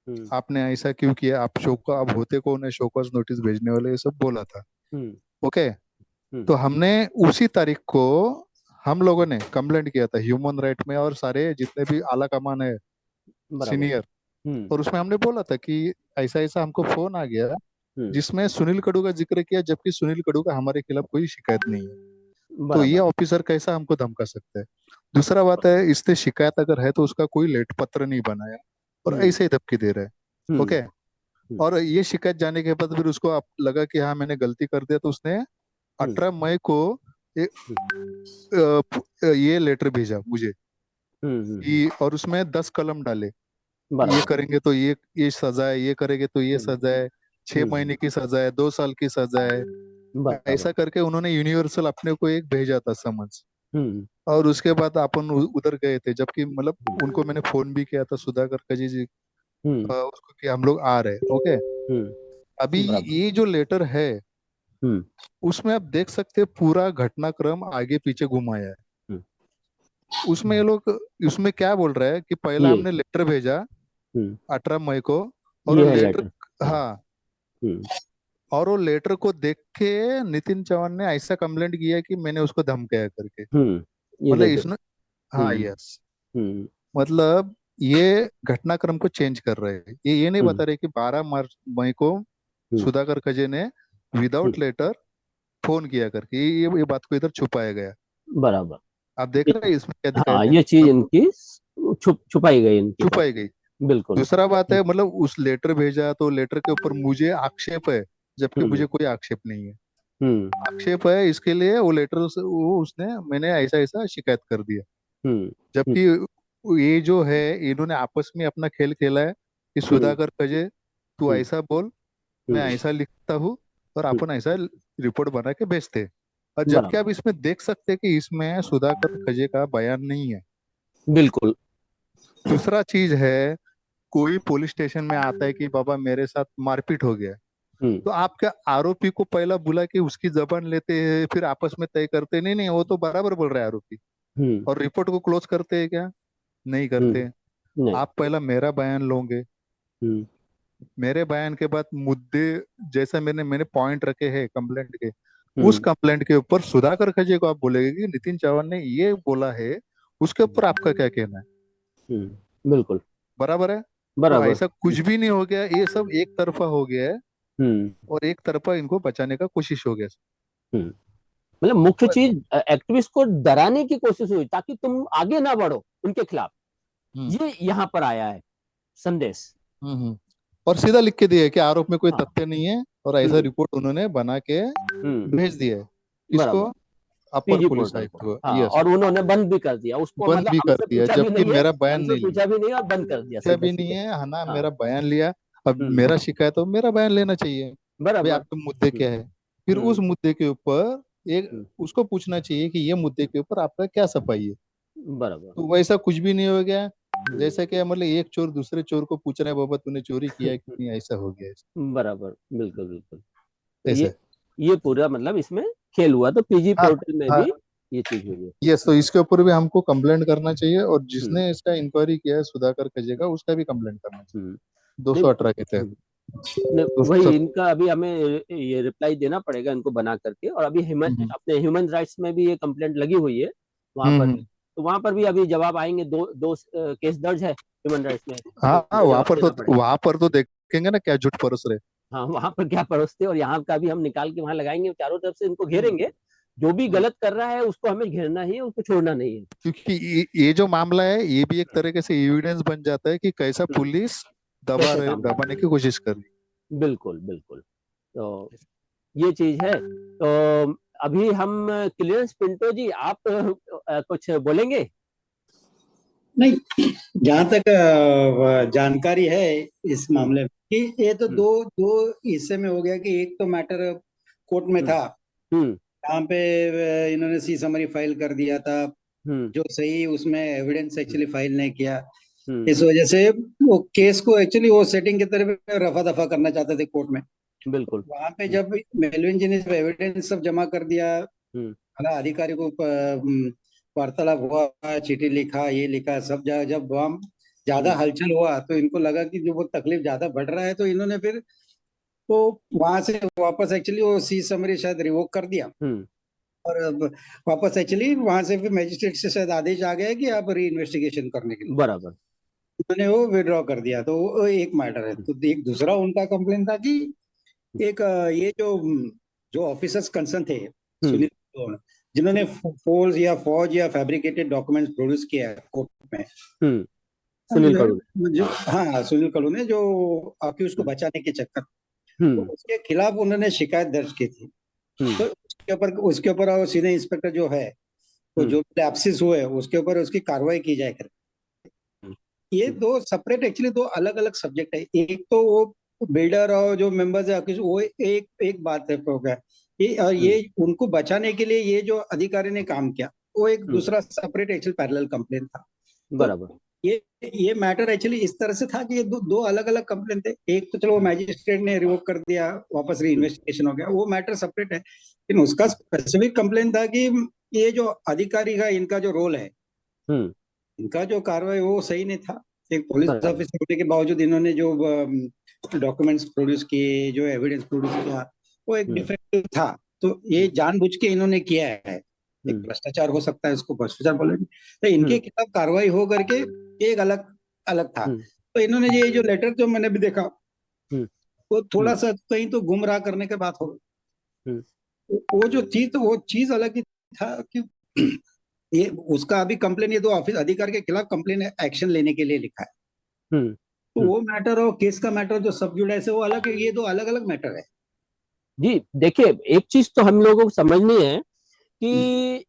हम्म आपने ऐसा क्यों किया, आप शो का आप होते कौन है शो कॉज नोटिस भेजने वाले, ये सब बोला था। हम्म ओके। हम्म, तो हमने उसी तारीख को हम लोगों ने कंप्लेंट किया था ह्यूमन राइट में, और सारे जितने भी आला कमान है बराबर। सीनियर, हम्म और उसमें हमने बोला था कि ऐसा ऐसा हमको फोन आ गया हम्म, जिसमें सुनील कड़ू का जिक्र किया, जबकि सुनील कड़ू का हमारे खिलाफ कोई शिकायत नहीं है। तो ये बराबर। ऑफिसर कैसा हमको धमका सकता है। दूसरा बात है, इससे शिकायत अगर है तो उसका कोई लेट पत्र नहीं बनाया, और हम्म ऐसे ही धमकी दे रहा है। हम्म ओके। हम्म और ये शिकायत जाने के बाद फिर उसको आप लगा कि हाँ मैंने गलती कर दिया, तो उसने हम्म 18 मई को ये, हम्म, ये लेटर भेजा मुझे हम्म, कि, और उसमें 10 कलम डाले। ये बराबर। करेंगे तो ये सजा है, ये करेंगे तो ये हम्म सजा है, 6 महीने हम्म, की सजा है, 2 साल की सजा है। बराबर। ऐसा करके उन्होंने यूनिवर्सल अपने को एक भेजा था समझ। हम्म और उसके बाद अपन उधर गए थे, जबकि मतलब उनको मैंने फोन भी किया था सुधाकर कजी जी, हम्म उसको कि हम लोग आ रहे हैं। ओके। अभी बराबर। ये जो लेटर है हम्म उसमें आप देख सकते हैं पूरा घटनाक्रम आगे पीछे घुमाया है। हम्म, उसमें ये लोग, उसमें क्या बोल रहा है कि पहला ये हमने लेटर भेजा हम्म 18 मई को, और वो ये है लेटर, लेटर। हाँ हाँ, हम्म और वो लेटर को देख के नितिन चौहान ने ऐसा कंप्लेंट किया कि मैंने उसको धमकाया करके। ये मतलब देखिए। इसने, हाँ हम्म यस। हम्म मतलब ये घटनाक्रम को चेंज कर रहे हैं। ये नहीं बता रहे कि 12 मार्च मई को सुधाकर खजे ने विदाउट लेटर फोन किया करके, ये बात को इधर छुपाया गया। बराबर। आप देख रहे हैं इसमें क्या दिखाया हाँ, गया, ये चीज मतलब इनकी छुपाई गई इनकी छुपाई गई। बिल्कुल। दूसरा बात है, मतलब उस लेटर भेजा तो लेटर के ऊपर मुझे आक्षेप है, जबकि मुझे कोई आक्षेप नहीं है। आक्षेप है इसके लिए वो लेटर वो उसने मैंने ऐसा ऐसा शिकायत कर दिया, जबकि ये जो है इन्होंने आपस में अपना खेल खेला है कि सुधाकर खजे तू ऐसा बोल, मैं ऐसा लिखता हूँ और अपन ऐसा रिपोर्ट बना के भेजते हैं। और जबकि आप इसमें देख सकते हैं कि इसमें सुधाकर खजे का बयान नहीं है। बिल्कुल। दूसरा चीज है, कोई पुलिस स्टेशन में आता है कि बाबा मेरे साथ मारपीट हो गया, तो आप क्या आरोपी को पहला बुला के उसकी जबान लेते हैं फिर आपस में तय करते? नहीं नहीं, वो तो बराबर बोल रहा है आरोपी, और रिपोर्ट को क्लोज करते हैं क्या? नहीं करते। नहीं। आप पहला मेरा बयान लोगे, मेरे बयान के बाद मुद्दे जैसा मैंने पॉइंट रखे हैं कंप्लेंट के, उस कंप्लेंट के ऊपर सुधाकर खजे को आप बोलेंगे कि नितिन चौहान ने ये बोला है, उसके ऊपर आपका क्या कहना है? बिल्कुल बराबर है। तो बराबर। ऐसा कुछ भी नहीं हो गया, ये सब एक तरफा हो गया है और एक तरफा इनको बचाने का कोशिश हो गया। मतलब मुख्य चीज एक्टिविस्ट को डराने की कोशिश हुई ताकि तुम आगे ना बढ़ो उनके खिलाफ, ये यहाँ पर आया है संदेश। और सीधा लिख के दिया है कि आरोप में कोई हाँ। तथ्य नहीं है, और ऐसा रिपोर्ट उन्होंने बना के भेज दिया है इसको बराबर। अपर पीजी पुलिस पोर्टल आयुक्त को। को। हाँ, यस, और उन्होंने बंद भी कर दिया उसको, बंद मतलब भी कर हमसे दिया, पूछा भी जबकि नहीं है, मेरा बयान हमसे नहीं लिया, पूछा भी नहीं और बंद कर दिया क्या सीधे भी नहीं सीधे। है। है ना, हाँ। मेरा बयान लिया, अब मेरा शिकायत हो मेरा बयान लेना चाहिए भाई, बराबर। आपके मुद्दे क्या है। फिर उस मुद्दे के ऊपर एक उसको पूछना चाहिए कि ये मुद्दे के ऊपर आपका क्या सफाई है। बराबर। तो वैसा कुछ भी नहीं हो गया। जैसा कि मतलब एक चोर दूसरे चोर को पूछ रहा है बाबा तूने चोरी किया है कि नहीं, ऐसा हो गया बराबर। बिल्कुल बिल्कुल। तो ऐसा। ये पूरा मतलब इसमें खेल हुआ, तो पीजी हाँ पोर्टल में हाँ, भी ये चीज हुई है। यस, तो इसके ऊपर भी हमको कंप्लेंट करना चाहिए, और जिसने इसका इंक्वायरी किया है सुधाकर खजे का, उसका भी कंप्लेंट करना चाहिए नहीं, 218 के तहत। नहीं, तो वही सब इनका अभी हमें ये रिप्लाई देना पड़ेगा इनको बना करके, और अभी अपने ह्यूमन राइट्स में भी ये कंप्लेंट लगी हुई है वहां पर भी, तो वहां पर भी अभी जवाब आएंगे। दो केस दर्ज है ह्यूमन राइट्स में, तो हाँ, उनको जवाब देना पड़ेगा। वहां पर तो देखेंगे ना क्या झूठ परोस रहे। हाँ, वहां पर क्या परोसते, और यहाँ का भी हम निकाल के वहां लगाएंगे, चारों तरफ से इनको घेरेंगे। जो भी गलत कर रहा है उसको हमें घेरना ही है, उसको छोड़ना नहीं है। क्योंकि ये जो मामला है ये भी एक तरीके से एविडेंस बन जाता है कि कैसा पुलिस कैसे काम कर दबाने रही की कोशिश कर रही है। बिल्कुल बिल्कुल। तो ये चीज है। तो अभी हम क्लियरेंस पिंटो जी, आप कुछ बोलेंगे? नहीं, जहां तक जानकारी है इस मामले में कि ये तो दो दो हिस्से में हो गया कि एक तो मैटर कोर्ट में था, जहाँ पे इन्होंने सी समरी फाइल कर दिया था, जो सही उसमें एविडेंस एक्चुअली फाइल नहीं किया। इस वजह से वो केस को एक्चुअली वो सेटिंग की तरफ रफा दफा करना चाहते थे कोर्ट में। बिल्कुल। वहां पे जब मेलविन जी ने एविडेंस सब जमा कर दिया, अधिकारी को वार्तालाप हुआ, चिट्ठी लिखा, ये लिखा सब, जब वहां ज्यादा हलचल हुआ तो इनको लगा कि जो वो तकलीफ ज्यादा बढ़ रहा है, तो इन्होंने फिर तो वहां से वापस एक्चुअली वो सी समरी शायद रिवोक कर दिया, और अब वापस एक्चुअली वहां से फिर मजिस्ट्रेट से शायद आदेश आ गया कि आप री इन्वेस्टिगेशन करने के लिए, बराबर। उन्होंने वो विड्रॉ कर दिया। तो वो एक मैटर है। तो एक दूसरा उनका कंप्लेन था कि एक ये जो जो ऑफिसर्स कंसर्न थे, सुनील कलोन, जिन्होंने फौज या फैब्रिकेटेड डॉक्यूमेंट्स प्रोड्यूस किया है कोर्ट में, सुनील करोल, जो हाँ सुनील कलोन ने, जो अक्यूज को बचाने के चक्कर, तो उसके खिलाफ उन्होंने शिकायत दर्ज की थी। तो उसके ऊपर सीनियर इंस्पेक्टर जो है, तो जो लैप्सेस हुए उसके ऊपर उसकी कार्रवाई की जाए कर। ये दो सेपरेट एक्चुअली दो अलग अलग सब्जेक्ट है। एक तो वो बिल्डर और जो मेंबर्स है वो एक बात है हो गया ये, और ये उनको बचाने के लिए ये जो अधिकारी ने काम किया वो एक दूसरा सेपरेट एक्चुअली पैरेलल कंप्लेन था। बराबर। तो ये मैटर एक्चुअली इस तरह से था कि ये दो अलग अलग कंप्लेन थे। एक तो चलो मैजिस्ट्रेट ने रिवोक कर दिया, वापस री इन्वेस्टिगेशन हो गया, वो मैटर सेपरेट है। लेकिन उसका स्पेसिफिक कंप्लेन था कि ये जो अधिकारी का इनका जो रोल है, इनका जो कार्रवाई वो सही नहीं था। एक पुलिस ऑफिसर होने के बावजूद इन्होंने जो डॉक्यूमेंट्स प्रोड्यूस किए, जो एविडेंस प्रोड्यूस किया, वो एक डिफेक्टिव था। तो ये जानबूझ के इन्होंने किया है। एक भ्रष्टाचार हो सकता है, इसको भ्रष्टाचार बोलेंगे। तो इनके खिलाफ कार्रवाई हो करके एक अलग अलग था। तो इन्होंने ये जो लेटर जो मैंने भी देखा वो थोड़ा सा कहीं तो गुमराह करने के बात हो, वो जो थी तो वो चीज अलग ही था कि ये उसका अभी कंप्लेन, ये तो ऑफिस अधिकारी के खिलाफ कंप्लेन एक्शन लेने के लिए लिखा है। तो वो मैटर और केस का मैटर जो सब जुड़ाइस है वो अलग है, ये दो अलग अलग मैटर है। जी देखिए, एक चीज तो हम लोगों को समझनी है कि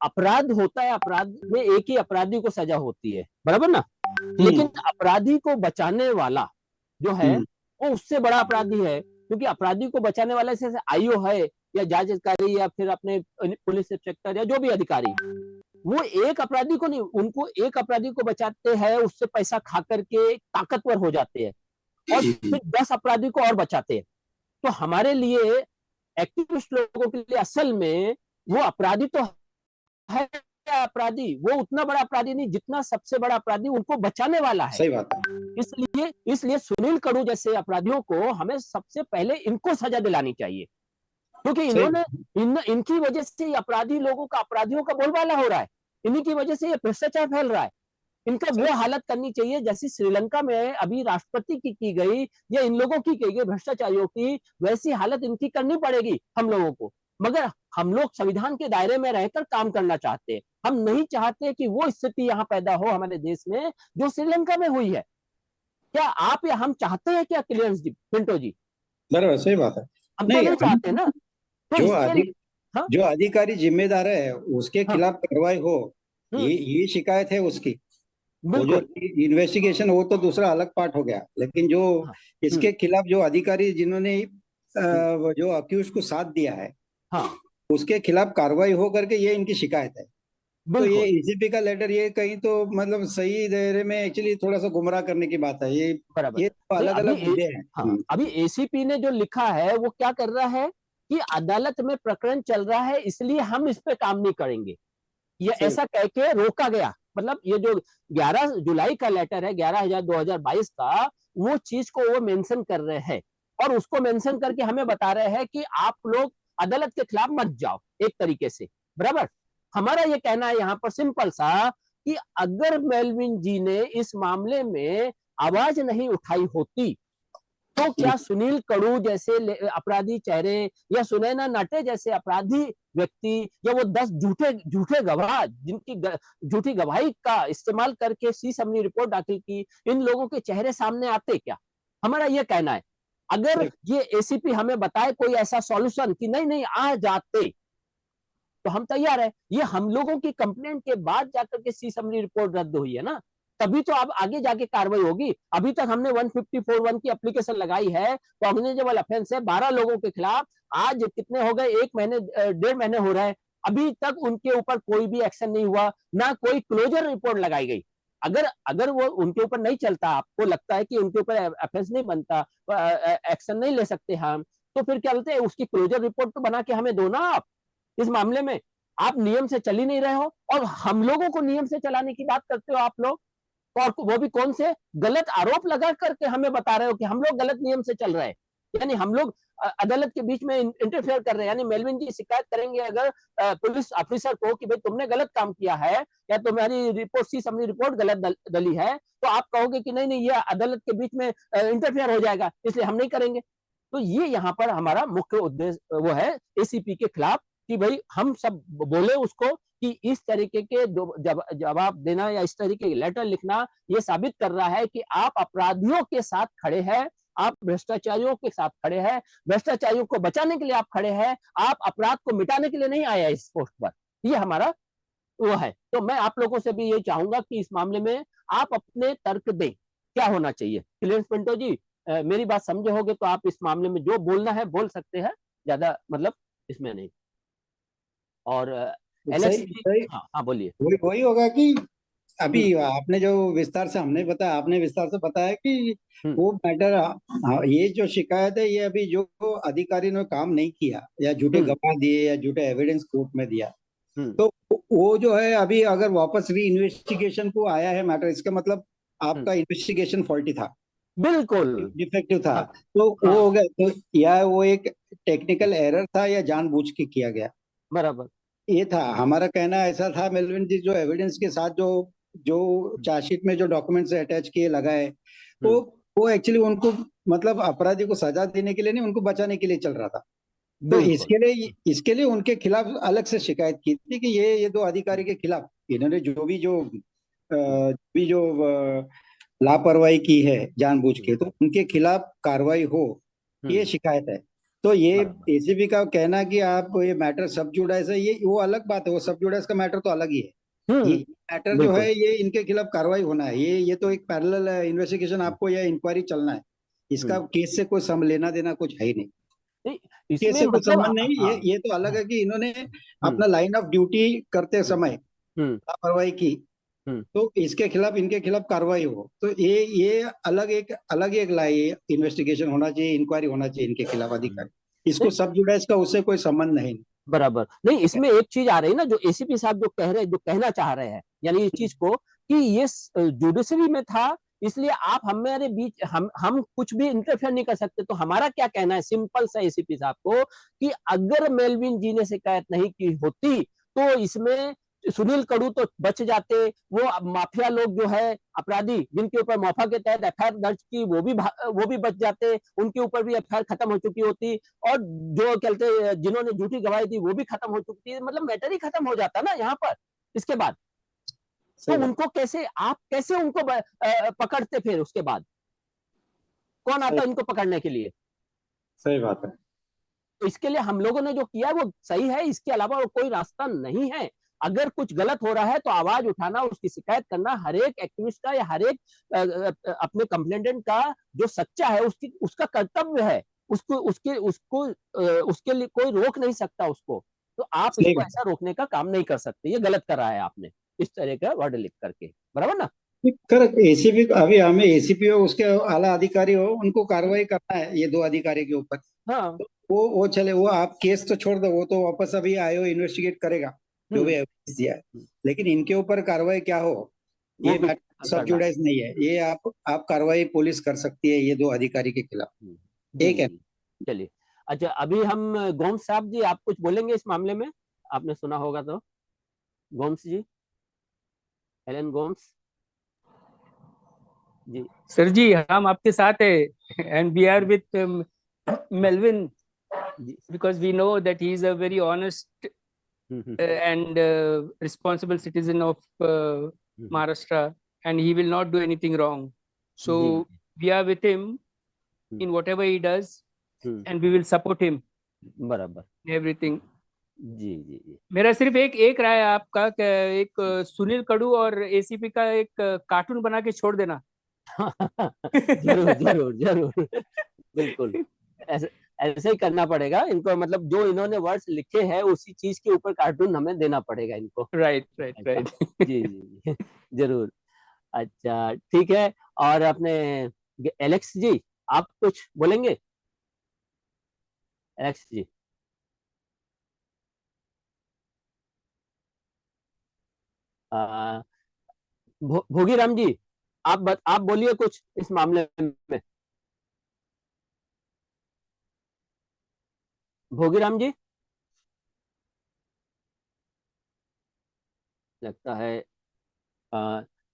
अपराध होता है, अपराध में एक ही अपराधी को सजा होती है, बराबर ना, लेकिन अपराधी को बचाने वाला जो है वो उससे बड़ा अपराधी है, क्योंकि अपराधी को बचाने वाला जैसे आईओ है या जांच अधिकारी या फिर अपने पुलिस इंस्पेक्टर या जो भी अधिकारी, वो एक अपराधी को नहीं, उनको एक अपराधी को बचाते हैं, उससे पैसा खा करके ताकतवर हो जाते हैं और फिर 10 अपराधी को और बचाते हैं। तो हमारे लिए एक्टिविस्ट लोगों के लिए असल में वो अपराधी तो है, अपराधी वो उतना बड़ा अपराधी नहीं जितना सबसे बड़ा अपराधी उनको बचाने वाला है। सही बात है। इसलिए सुनील कड़ू जैसे अपराधियों को हमें सबसे पहले इनको सजा दिलानी चाहिए, क्योंकि इनकी वजह से अपराधी लोगों का, अपराधियों का बोलबाला हो रहा है, इन्हीं की वजह से ये भ्रष्टाचार फैल रहा है। इनका वो हालत करनी चाहिए जैसी श्रीलंका में अभी राष्ट्रपति की गई या इन लोगों की गई भ्रष्टाचारियों की, वैसी हालत इनकी करनी पड़ेगी हम लोगों को। मगर हम लोग संविधान के दायरे में रहकर काम करना चाहते हैं, हम नहीं चाहते कि वो स्थिति यहाँ पैदा हो हमारे देश में जो श्रीलंका में हुई है। क्या आप या हम चाहते हैं क्या क्लियरेंस जी, पिंटो जी? बराबर, सही बात है। हम तो नहीं चाहते ना। तो जो अधिकारी जिम्मेदार है उसके खिलाफ कार्रवाई हो, ये शिकायत है उसकी। वो जो इन्वेस्टिगेशन वो तो दूसरा अलग पार्ट हो गया, लेकिन जो इसके खिलाफ जो अधिकारी जिन्होंने जो अक्यूज को साथ दिया है, उसके खिलाफ कार्रवाई हो करके ये इनकी शिकायत है। तो ये एसीपी का लेटर ये कहीं तो मतलब सही दायरे में एक्चुअली थोड़ा सा गुमराह करने की बात है। ये तो अलग अलग मुद्दे हैं। अभी एसीपी ने जो लिखा है वो क्या कर रहा है कि अदालत में प्रकरण चल रहा है इसलिए हम इस पे काम नहीं करेंगे, ये ऐसा कह के रोका गया। मतलब ये जो 11 जुलाई का लेटर है 11/2022 का, वो चीज को वो मेंशन कर रहे हैं और उसको मेंशन करके हमें बता रहे हैं कि आप लोग अदालत के खिलाफ मत जाओ एक तरीके से, बराबर। हमारा ये कहना है यहाँ पर सिंपल सा कि अगर मेलविन जी ने इस मामले में आवाज नहीं उठाई होती तो क्या सुनील कड़ू जैसे अपराधी चेहरे या सुनैना नाटे जैसे अपराधी व्यक्ति या वो 10 झूठे गवाह जिनकी झूठी गवाही का इस्तेमाल करके सी समनी रिपोर्ट दाखिल की, इन लोगों के चेहरे सामने आते क्या? हमारा ये कहना है। अगर ये एसीपी हमें बताए कोई ऐसा सॉल्यूशन कि नहीं नहीं आ जाते तो हम तैयार है। ये हम लोगों की कंप्लेंट के बाद जाकर के सी समरी रिपोर्ट रद्द हुई है ना, तभी तो अब आगे जाके कार्रवाई होगी। अभी तक हमने 154(1) की एप्लीकेशन लगाई है, कॉग्निजेबल ऑफेंस है 12 लोगों के खिलाफ। आज कितने हो गए, 1 महीने 1.5 महीने हो रहा है, अभी तक उनके ऊपर कोई भी एक्शन नहीं हुआ, ना कोई क्लोजर रिपोर्ट लगाई गई। अगर वो उनके ऊपर नहीं चलता, आपको लगता है कि उनके ऊपर ऑफेंस नहीं बनता, एक्शन नहीं ले सकते हम, तो फिर क्या बोलते हैं उसकी क्लोजर रिपोर्ट तो बना के हमें दो ना। आप इस मामले में आप नियम से चल ही नहीं रहे हो और हम लोगों को नियम से चलाने की बात करते हो आप लोग, और वो भी कौन से गलत आरोप लगा करके हमें बता रहे हो कि हम लोग गलत नियम से चल रहे हैं, यानी हम लोग अदालत के बीच में इंटरफेयर कर रहे हैं। यानी मेलविन जी शिकायत करेंगे अगर पुलिस ऑफिसर को कि भाई तुमने गलत काम किया है या तुम्हारी रिपोर्ट सी समरी रिपोर्ट गलत डली है, तो आप कहोगे कि नहीं नहीं ये अदालत के बीच में इंटरफेयर हो जाएगा, इसलिए हम नहीं करेंगे। तो ये यहाँ पर हमारा मुख्य उद्देश्य वो है एसीपी के खिलाफ कि भाई हम सब बोले उसको कि इस तरीके के जवाब देना या इस तरीके के लेटर लिखना ये साबित कर रहा है कि आप अपराधियों के साथ खड़े हैं, आप भ्रष्टाचारियों के साथ खड़े हैं, भ्रष्टाचारियों को बचाने के लिए आप खड़े हैं, आप अपराध को मिटाने के लिए नहीं आए इस पोस्ट पर। ये हमारा वो है। तो मैं आप लोगों से भी ये चाहूंगा कि इस मामले में आप अपने तर्क दें, क्या होना चाहिए। क्लियरेंस पिंटो जी मेरी बात समझे होगे तो आप इस मामले में जो बोलना है बोल सकते हैं, ज्यादा मतलब इसमें नहीं। और हाँ बोलिए। वही होगा कि अभी आपने जो विस्तार से हमने बताया, आपने विस्तार से बताया कि वो मैटर, ये जो शिकायत है ये अभी जो अधिकारी ने काम नहीं किया या झूठे गवाह दिए या झूठे एविडेंस कोर्ट में दिया, तो वो जो है अभी अगर वापस री इन्वेस्टिगेशन को आया है मैटर, इसका मतलब आपका इन्वेस्टिगेशन फॉल्टी था, बिल्कुल डिफेक्टिव था। तो वो हो गया, तो या वो एक टेक्निकल एरर था या जानबूझ के किया गया, बराबर। ये था हमारा कहना। ऐसा था मेलविन जी, जो एविडेंस के साथ जो जो चार्जशीट में जो डॉक्यूमेंट्स अटैच किए लगाए, वो एक्चुअली उनको मतलब अपराधी को सजा देने के लिए नहीं, उनको बचाने के लिए चल रहा था। तो इसके लिए उनके खिलाफ अलग से शिकायत की थी कि ये दो अधिकारी के खिलाफ इन्होंने जो लापरवाही की है जानबूझ के, तो उनके खिलाफ कार्रवाई हो, ये शिकायत है। तो ये एसीबी का कहना कि आप ये मैटर सब जुडाइस है, ये वो अलग बात है, वो सब जुडाइस का मैटर तो अलग ही है। ये मैटर जो है ये इनके खिलाफ कार्रवाई होना है, ये तो एक पैरेलल इन्वेस्टिगेशन, आपको यह इंक्वायरी चलना है, इसका केस से कोई लेना देना कुछ है ही नहीं, केस से कोई संबंध नहीं। ये तो अलग है कि इन्होंने अपना लाइन ऑफ ड्यूटी करते समय लापरवाही की, तो इसके खिलाफ इनके खिलाफ कार्रवाई हो, तो ये अलग एक इन्वेस्टिगेशन होना चाहिए, इंक्वायरी होना चाहिए इनके खिलाफ अधिकारी, इसको सब जुडाइस का उससे कोई संबंध नहीं। बराबर नहीं, इसमें एक चीज आ रही है ना, जो एसीपी साहब जो कहना चाह रहे हैं, यानी इस चीज को कि ये जुडिशरी में था, इसलिए आप हमारे बीच हम कुछ भी इंटरफेयर नहीं कर सकते। तो हमारा क्या कहना है सिंपल सा एसीपी साहब को, कि अगर मेलविन जी ने शिकायत नहीं की होती तो इसमें सुनील कड़ू तो बच जाते, वो माफिया लोग जो है अपराधी जिनके ऊपर मोफा के तहत एफआईआर दर्ज की, वो भी बच जाते, उनके ऊपर भी एफआईआर खत्म हो चुकी होती, और जो कहते जिन्होंने झूठी गवाही दी वो भी खत्म हो चुकी थी, मतलब मैटर ही खत्म हो जाता ना यहाँ पर। इसके बाद तो उनको आप कैसे उनको पकड़ते, फिर उसके बाद कौन आता उनको पकड़ने के लिए? सही बात है। तो इसके लिए हम लोगों ने जो किया वो सही है, इसके अलावा कोई रास्ता नहीं है। अगर कुछ गलत हो रहा है तो आवाज उठाना, उसकी शिकायत करना हर एक एक्टिविस्ट का या हर एक अपने कंप्लेंटेंट का जो सच्चा है उसका कर्तव्य है। उसके लिए कोई रोक नहीं सकता उसको। तो आप इसको ऐसा रोकने का काम नहीं कर सकते, ये गलत कर रहा है आपने इस तरह का वर्ड लिख करके, बराबर ना? करेक्ट। एसीपी अभी हमें एसीपी हो, उसके आला अधिकारी हो, उनको कार्रवाई करना है ये दो अधिकारी के ऊपर। हाँ, तो वो चले, वो आप केस तो छोड़ दो, वो तो वापस अभी आयो इन्वेस्टिगेट करेगा जो भी एविडेंस दिया है, लेकिन इनके ऊपर कार्रवाई क्या हो, ये सब जुडाइस नहीं है, ये आप कार्रवाई पुलिस कर सकती है ये दो अधिकारी के खिलाफ। एक है। चलिए, अच्छा अभी हम गोम्स साहब जी, आप कुछ बोलेंगे इस मामले में? आपने सुना होगा तो। गोम्स जी, एलन गोम्स जी। सर जी, हम आपके साथ है, and we are with Melvin, because we know that he is a very honest and responsible citizen of Maharashtra, and he will not do anything wrong. So we are with him in whatever he does, and we will support him बराबर everything. जी जी जी। मेरा सिर्फ एक राय है आपका, एक सुनील कड़ू और ACP का एक कार्टून बना के छोड़ देना। जरूर जरूर जरूर, बिल्कुल ऐसे ही करना पड़ेगा इनको, मतलब जो इन्होंने वर्ड्स लिखे हैं उसी चीज के ऊपर कार्टून हमें देना पड़ेगा इनको। राइट। जी जी जरूर। अच्छा ठीक है, और अपने एलेक्स जी आप कुछ बोलेंगे? एलेक्स जी। भोगीराम जी, आप बोलिए कुछ इस मामले में। भोगीराम जी, लगता है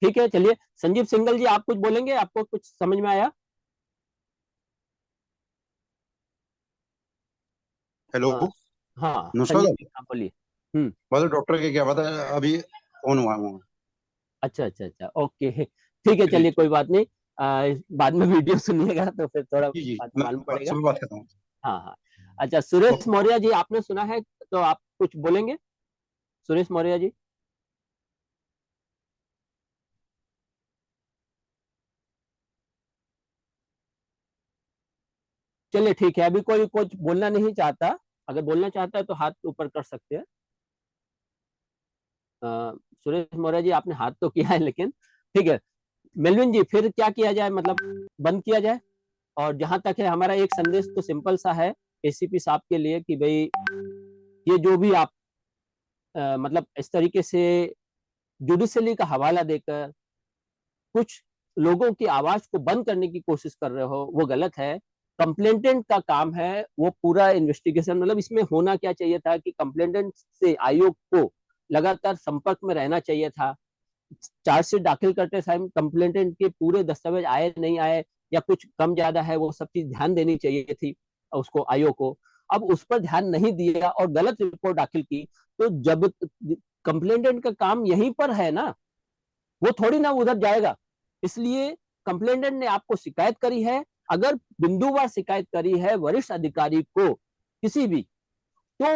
ठीक है। चलिए संजीव सिंगल जी, आप कुछ बोलेंगे? आपको कुछ समझ में आया? हेलो। हाँ नमस्कार। आप बोलिए। मतलब डॉक्टर के क्या पता अभी ऑन हुआ हूँ। अच्छा ओके ठीक है, चलिए कोई बात नहीं, बाद में वीडियो सुनिएगा तो फिर थोड़ा मालूम पड़ेगा। बात करता हूँ। हाँ। अच्छा सुरेश मौर्य जी, आपने सुना है तो आप कुछ बोलेंगे? सुरेश मौर्य जी। चलिए ठीक है, अभी कोई कुछ बोलना नहीं चाहता, अगर बोलना चाहता है तो हाथ ऊपर कर सकते हैं। सुरेश मौर्य जी, आपने हाथ तो किया है, लेकिन ठीक है। मेलविन जी, फिर क्या किया जाए, मतलब बंद किया जाए? और जहां तक है हमारा एक संदेश तो सिंपल सा है एसीपी साहब के लिए कि भाई ये जो भी आप मतलब इस तरीके से जुडिशरी का हवाला देकर कुछ लोगों की आवाज को बंद करने की कोशिश कर रहे हो, वो गलत है। कंप्लेंटेंट का काम है वो पूरा इन्वेस्टिगेशन, मतलब इसमें होना क्या चाहिए था कि कंप्लेंटेंट से आयोग को लगातार संपर्क में रहना चाहिए था, चार्जशीट दाखिल करते टाइम कंप्लेंटेंट के पूरे दस्तावेज आए नहीं आए या कुछ कम ज्यादा है, वो सब चीज ध्यान देनी चाहिए थी उसको, आयोग को। अब उस पर ध्यान नहीं दिया और गलत रिपोर्ट दाखिल की, तो जब कंप्लेंटेंट का काम यहीं पर है ना, वो थोड़ी ना उधर जाएगा। इसलिए कंप्लेंटेंट ने आपको शिकायत करी है, अगर बिंदुवार शिकायत करी है वरिष्ठ अधिकारी को किसी भी, तो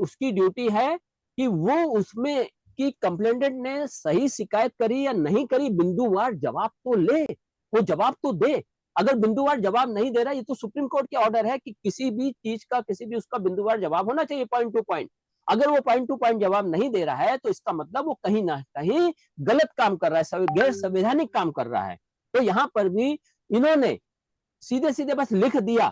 उसकी ड्यूटी है कि वो उसमें कि कंप्लेंटेंट ने सही शिकायत करी या नहीं करी, बिंदुवार जवाब तो ले, वो जवाब तो दे। अगर बिंदुवार जवाब नहीं दे रहा, ये तो सुप्रीम कोर्ट के ऑर्डर है कि किसी भी चीज का, किसी भी उसका बिंदुवार जवाब होना चाहिए, पॉइंट टू पॉइंट। अगर वो पॉइंट टू पॉइंट जवाब नहीं दे रहा है, तो इसका मतलब वो कहीं ना कहीं गलत काम कर रहा है, गैर संवैधानिक काम कर रहा है। तो यहाँ पर भी इन्होंने सीधे सीधे बस लिख दिया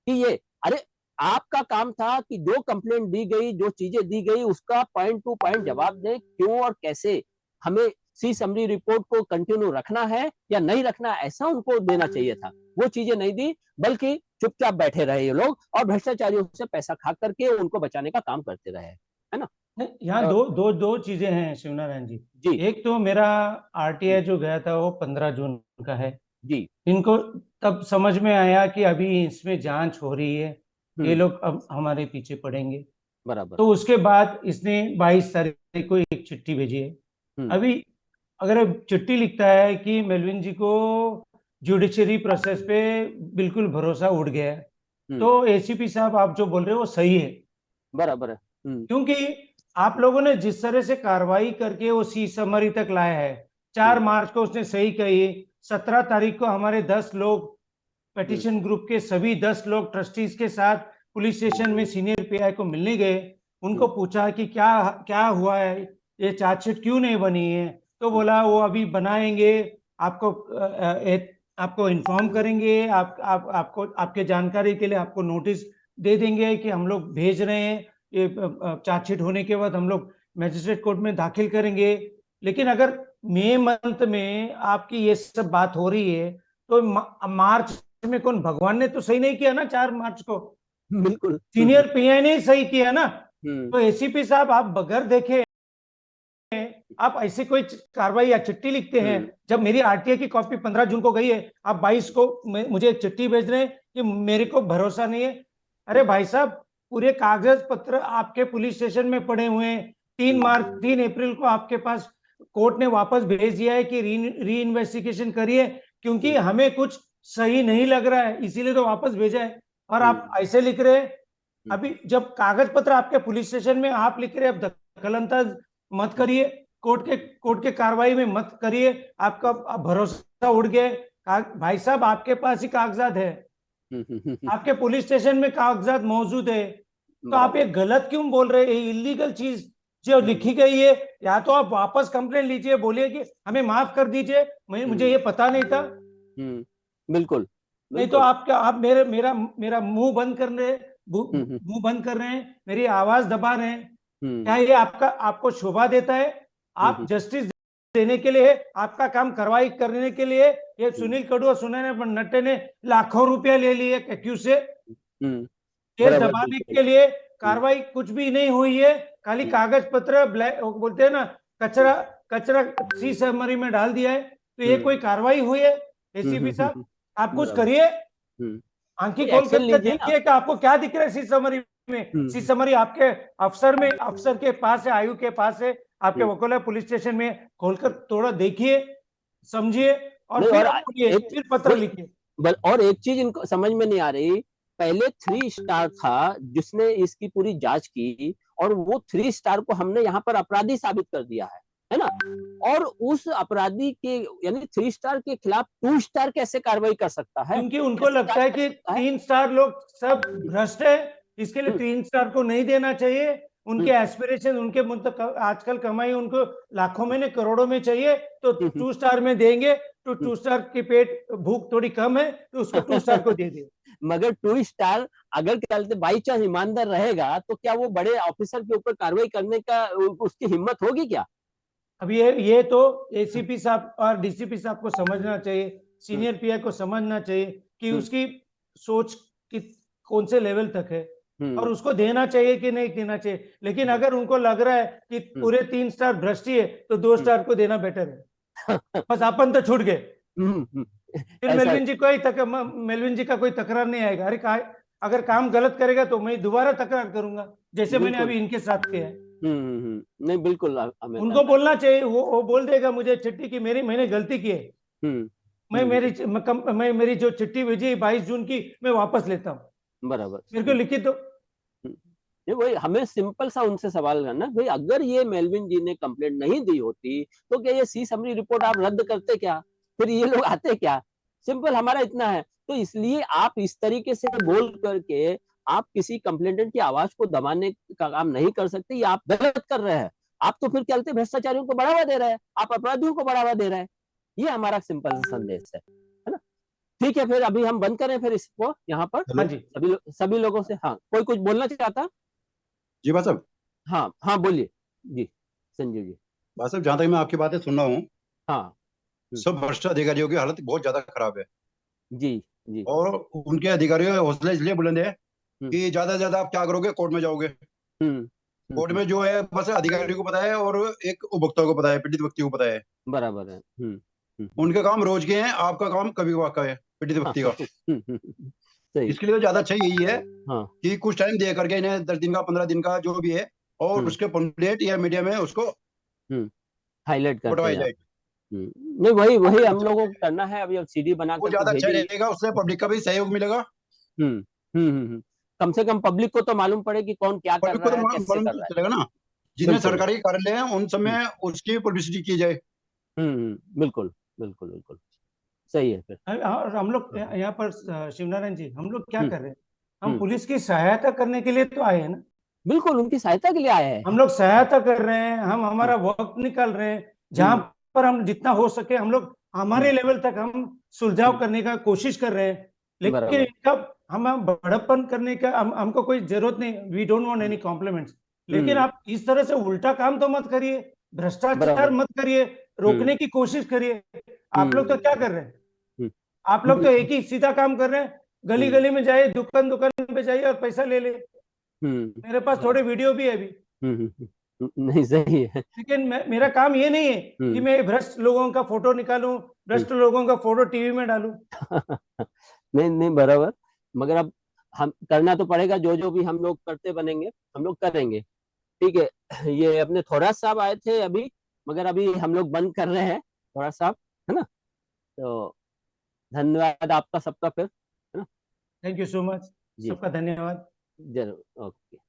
कि ये, अरे आपका काम था कि जो कंप्लेंट दी गई, जो चीजें दी गई, उसका पॉइंट टू पॉइंट जवाब दें, क्यों और कैसे हमें सी समरी रिपोर्ट को कंटिन्यू रखना है या नहीं रखना, ऐसा उनको देना चाहिए था। वो चीजें नहीं दी, बल्कि चुपचाप बैठे रहे ये लोग और भ्रष्टाचारियों से पैसा खा करके उनको बचाने का काम करते रहे, है ना। यहाँ दो चीजें हैं शिवनारायण जी। एक तो मेरा आरटीआई जो गया था वो 15 जून का है जी। इनको तब समझ में आया कि अभी इसमें जांच हो रही है, ये लोग अब हमारे पीछे पड़ेंगे। बराबर। तो उसके बाद इसने 22 तारीख को एक चिट्ठी भेजी है। अभी अगर चिट्ठी लिखता है कि मेलविन जी को जुडिशरी प्रोसेस पे बिल्कुल भरोसा उड़ गया है, तो एसीपी साहब आप जो बोल रहे हो वो सही है, बराबर है। क्योंकि आप लोगों ने जिस तरह से कार्रवाई करके वो सी समरी तक लाया है, 4 मार्च को उसने सही कही, 17 तारीख को हमारे 10 लोग पेटिशन ग्रुप के सभी 10 लोग ट्रस्टीज के साथ पुलिस स्टेशन में सीनियर पीआई को मिलने गए, उनको पूछा कि क्या हुआ है, ये चार्जशीट क्यों नहीं बनी है, तो बोला वो अभी बनाएंगे, आपको इन्फॉर्म करेंगे, आपको आपके जानकारी के लिए आपको नोटिस दे देंगे कि हम लोग भेज रहे हैं, ये चार्जशीट होने के बाद हम लोग मैजिस्ट्रेट कोर्ट में दाखिल करेंगे। लेकिन अगर मई मंथ में आपकी ये सब बात हो रही है, तो मार्च में कौन, भगवान ने तो सही नहीं किया ना 4 मार्च को, बिल्कुल सीनियर पीआई ने सही किया ना। तो एसीपी साहब आप बगैर देखे आप ऐसी कोई कार्रवाई या चिट्ठी लिखते हैं, जब मेरी आरटीआई की कॉपी 15 जून को गई है, आप 22 को मुझे एक चिट्ठी भेज रहे हैं कि मेरे को भरोसा नहीं है। अरे भाई साहब, पूरे कागज पत्र आपके पुलिस स्टेशन में पड़े हुए हैं, 3 अप्रैल को आपके पास कोर्ट ने वापस भेज दिया है कि री इन्वेस्टिगेशन करिए, क्योंकि हमें कुछ सही नहीं लग रहा है, इसीलिए तो वापस भेजा है। और आप ऐसे लिख रहे हैं, अभी जब कागज पत्र आपके पुलिस स्टेशन में आप लिख रहे हैं, अब दखलंदाज मत करिए, कोर्ट के कार्रवाई में मत करिए, आपका भरोसा उड़ गया। भाई साहब, आपके पास ही कागजात है, आपके पुलिस स्टेशन में कागजात मौजूद है, तो आप ये गलत क्यों बोल रहे हैं? इलीगल चीज जो लिखी गई है, या तो आप वापस कंप्लेंट लीजिए, बोलिए कि हमें माफ कर दीजिए, मुझे ये पता नहीं था। बिल्कुल। नहीं तो आप मेरा मुंह बंद कर रहे हैं, मेरी आवाज दबा रहे हैं। क्या ये आपको शोभा देता है? आप जस्टिस देने के लिए, आपका काम कार्रवाई करने के लिए ये सुनील कडू और सुनैना नट्टे ने लाखों रुपया ले लिए एक्यूज से, केस दबाने के लिए। कार्रवाई कुछ भी नहीं हुई है, खाली कागज पत्र बोलते हैं ना, कचरा सी समरी में डाल दिया है। तो ये कोई कार्रवाई हुई है? एसीपी साहब, आप कुछ करिए, आंखें खोल कर देखिए कि आपको क्या दिख रहा है सी समरी में। सी समरी आपके अफसर के पास है, आयु के पास है, आपके वकील पुलिस स्टेशन में, खोलकर थोड़ा देखिए, समझिए, और फिर पत्र लिखिए। और एक चीज इनको समझ में नहीं आ रही, पहले 3 स्टार था जिसने इसकी पूरी जांच की, और वो 3 स्टार को हमने यहाँ पर अपराधी साबित कर दिया है ना। और उस अपराधी के यानी 3 स्टार के खिलाफ 2 स्टार कैसे कार्रवाई कर सकता है? क्योंकि उनको लगता है कि 3 स्टार लोग सब भ्रष्ट है, इसके लिए 3 स्टार को नहीं देना चाहिए। उनके एस्पिरेशन, उनके मतलब आजकल कमाई उनको लाखों में, करोड़ों में चाहिए, तो 2 स्टार में देंगे। तो 2 स्टार की पेट भूख थोड़ी कम है, तो उसको 2 स्टार को दे दे। मगर 2 स्टार अगर चलते बाई चांस ईमानदार रहेगा, तो क्या वो बड़े ऑफिसर के ऊपर कार्रवाई करने का उसकी हिम्मत होगी क्या? अब ये तो एसीपी साहब और डीसीपी साहब को समझना चाहिए, सीनियर पीआई को समझना चाहिए कि उसकी सोच की कौन से लेवल तक है। और उसको देना चाहिए कि नहीं देना चाहिए। लेकिन अगर उनको लग रहा है कि पूरे 3 स्टार भ्रष्ट ही है तो 2 स्टार को देना बेटर है। बस अपन तो छूट गए। फिर मेलविन जी का कोई तकरार नहीं आएगा। अरे अगर काम गलत करेगा तो मैं दोबारा तकरार करूंगा, जैसे मैंने अभी इनके साथ किया है। नहीं बिल्कुल उनको बोलना चाहिए, वो बोल देगा मुझे चिट्ठी की मैंने गलती की है, मैं मेरी जो चिट्ठी भेजी 22 जून की मैं वापस लेता हूँ, बराबर मेरे को लिखित दो। नहीं, वही हमें सिंपल सा उनसे सवाल करना भाई, अगर ये मेलविन जी ने कंप्लेंट नहीं दी होती तो क्या ये सी समरी रिपोर्ट आप रद्द करते क्या, फिर ये लोग आते क्या? सिंपल हमारा इतना है। तो इसलिए आप इस तरीके से बोल करके आप किसी कंप्लेंटेंट की आवाज को दबाने का काम नहीं कर सकते, ये आप गलत कर रहे हैं। आप तो फिर चलते भ्रष्टाचारियों को बढ़ावा दे रहे हैं, आप अपराधियों को बढ़ावा दे रहे हैं। ये हमारा सिंपल संदेश है ना? ठीक है, फिर अभी हम बंद करें फिर इसको यहाँ पर। हाँ जी, सभी लोगों से। हाँ, कोई कुछ बोलना चाहता? जी भाई साहब। हाँ हाँ, बोलिए जी संजीव जी। भाई साहब, जहाँ तक मैं आपकी बातें सुन रहा हूँ, हाँ सब भ्रष्ट अधिकारियों की हालत बहुत ज्यादा खराब है। जी जी। और उनके अधिकारियों के हौसले इसलिए बुलंद है कि ज्यादा से ज्यादा आप क्या करोगे, कोर्ट में जाओगे। कोर्ट में जो है बस अधिकारी को पता है और एक उपभोक्ता को पता है, पीड़ित व्यक्ति को पता है। बराबर है। उनके काम रोज के हैं, आपका काम कभी कभार का है, पीड़ित व्यक्ति का। सही। इसके लिए तो ज्यादा अच्छा यही है हाँ कि कुछ टाइम दे करके इन्हें 10 दिन का, 15 दिन का, जो भी है, और उसके पंपलेट या मीडिया में उसको हाईलाइट करते बटवाई हैं। जाए। नहीं, वही हम लोगों को करना है। अभी अब सीडी बना वो करके ज्यादा अच्छा भेजिए। रहेगा, उससे पब्लिक का भी सहयोग मिलेगा। कम से कम पब्लिक को तो मालूम पड़े कि कौन क्या कर पब्लिक को रहा तो है, कैसे मालूम कर रहा है। चलेगा ना। जितने बिल्कुल। सरकारी कार्यालय हैं उन सब में उसकी पब्लिसिटी की जाए। बिल्कुल बिल्कुल बिल्कुल सही है फिर। और हम लोग यहाँ पर शिवनारायण जी, हम लोग क्या कर रहे हैं? हम हम्म। पुलिस की सहायता करने के लिए तो आए हैं ना। बिल्कुल उनकी सहायता के लिए आए हैं। हम लोग सहायता कर रहे हैं, हम हमारा वक्त निकाल रहे हैं, जहां पर हम जितना हो सके हम लोग हमारे लेवल तक हम सुलझाव करने का कोशिश कर रहे हैं। लेकिन बराबर। इनका हम बड़प्पन करने का हमको कोई जरूरत नहीं। We don't want any compliments. लेकिन आप इस तरह से उल्टा काम तो मत करिए, भ्रष्टाचार बराबर। मत करिए, रोकने की कोशिश करिए। आप लोग तो क्या कर रहे हैं? आप लोग तो एक ही सीधा काम कर रहे हैं, गली गली में जाइए, दुकान दुकान पे जाइए और पैसा ले ले। मेरे पास थोड़े वीडियो भी है अभी। नहीं सही है। लेकिन मेरा काम ये नहीं है कि मैं भ्रष्ट लोगों का फोटो निकालूं, भ्रष्ट लोगों का फोटो टीवी में डालूं। नहीं नहीं, बराबर। मगर अब हम करना तो पड़ेगा, जो जो भी हम लोग करते बनेंगे हम लोग करेंगे। ठीक है, ये अपने थोड़ा साहब आए थे अभी, मगर अभी हम लोग बंद कर रहे हैं थोड़ा साहब, है ना? तो धन्यवाद आपका सबका फिर, है ना? थैंक यू सो मच, जी सबका धन्यवाद। जरूर, ओके।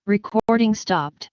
Recording stopped.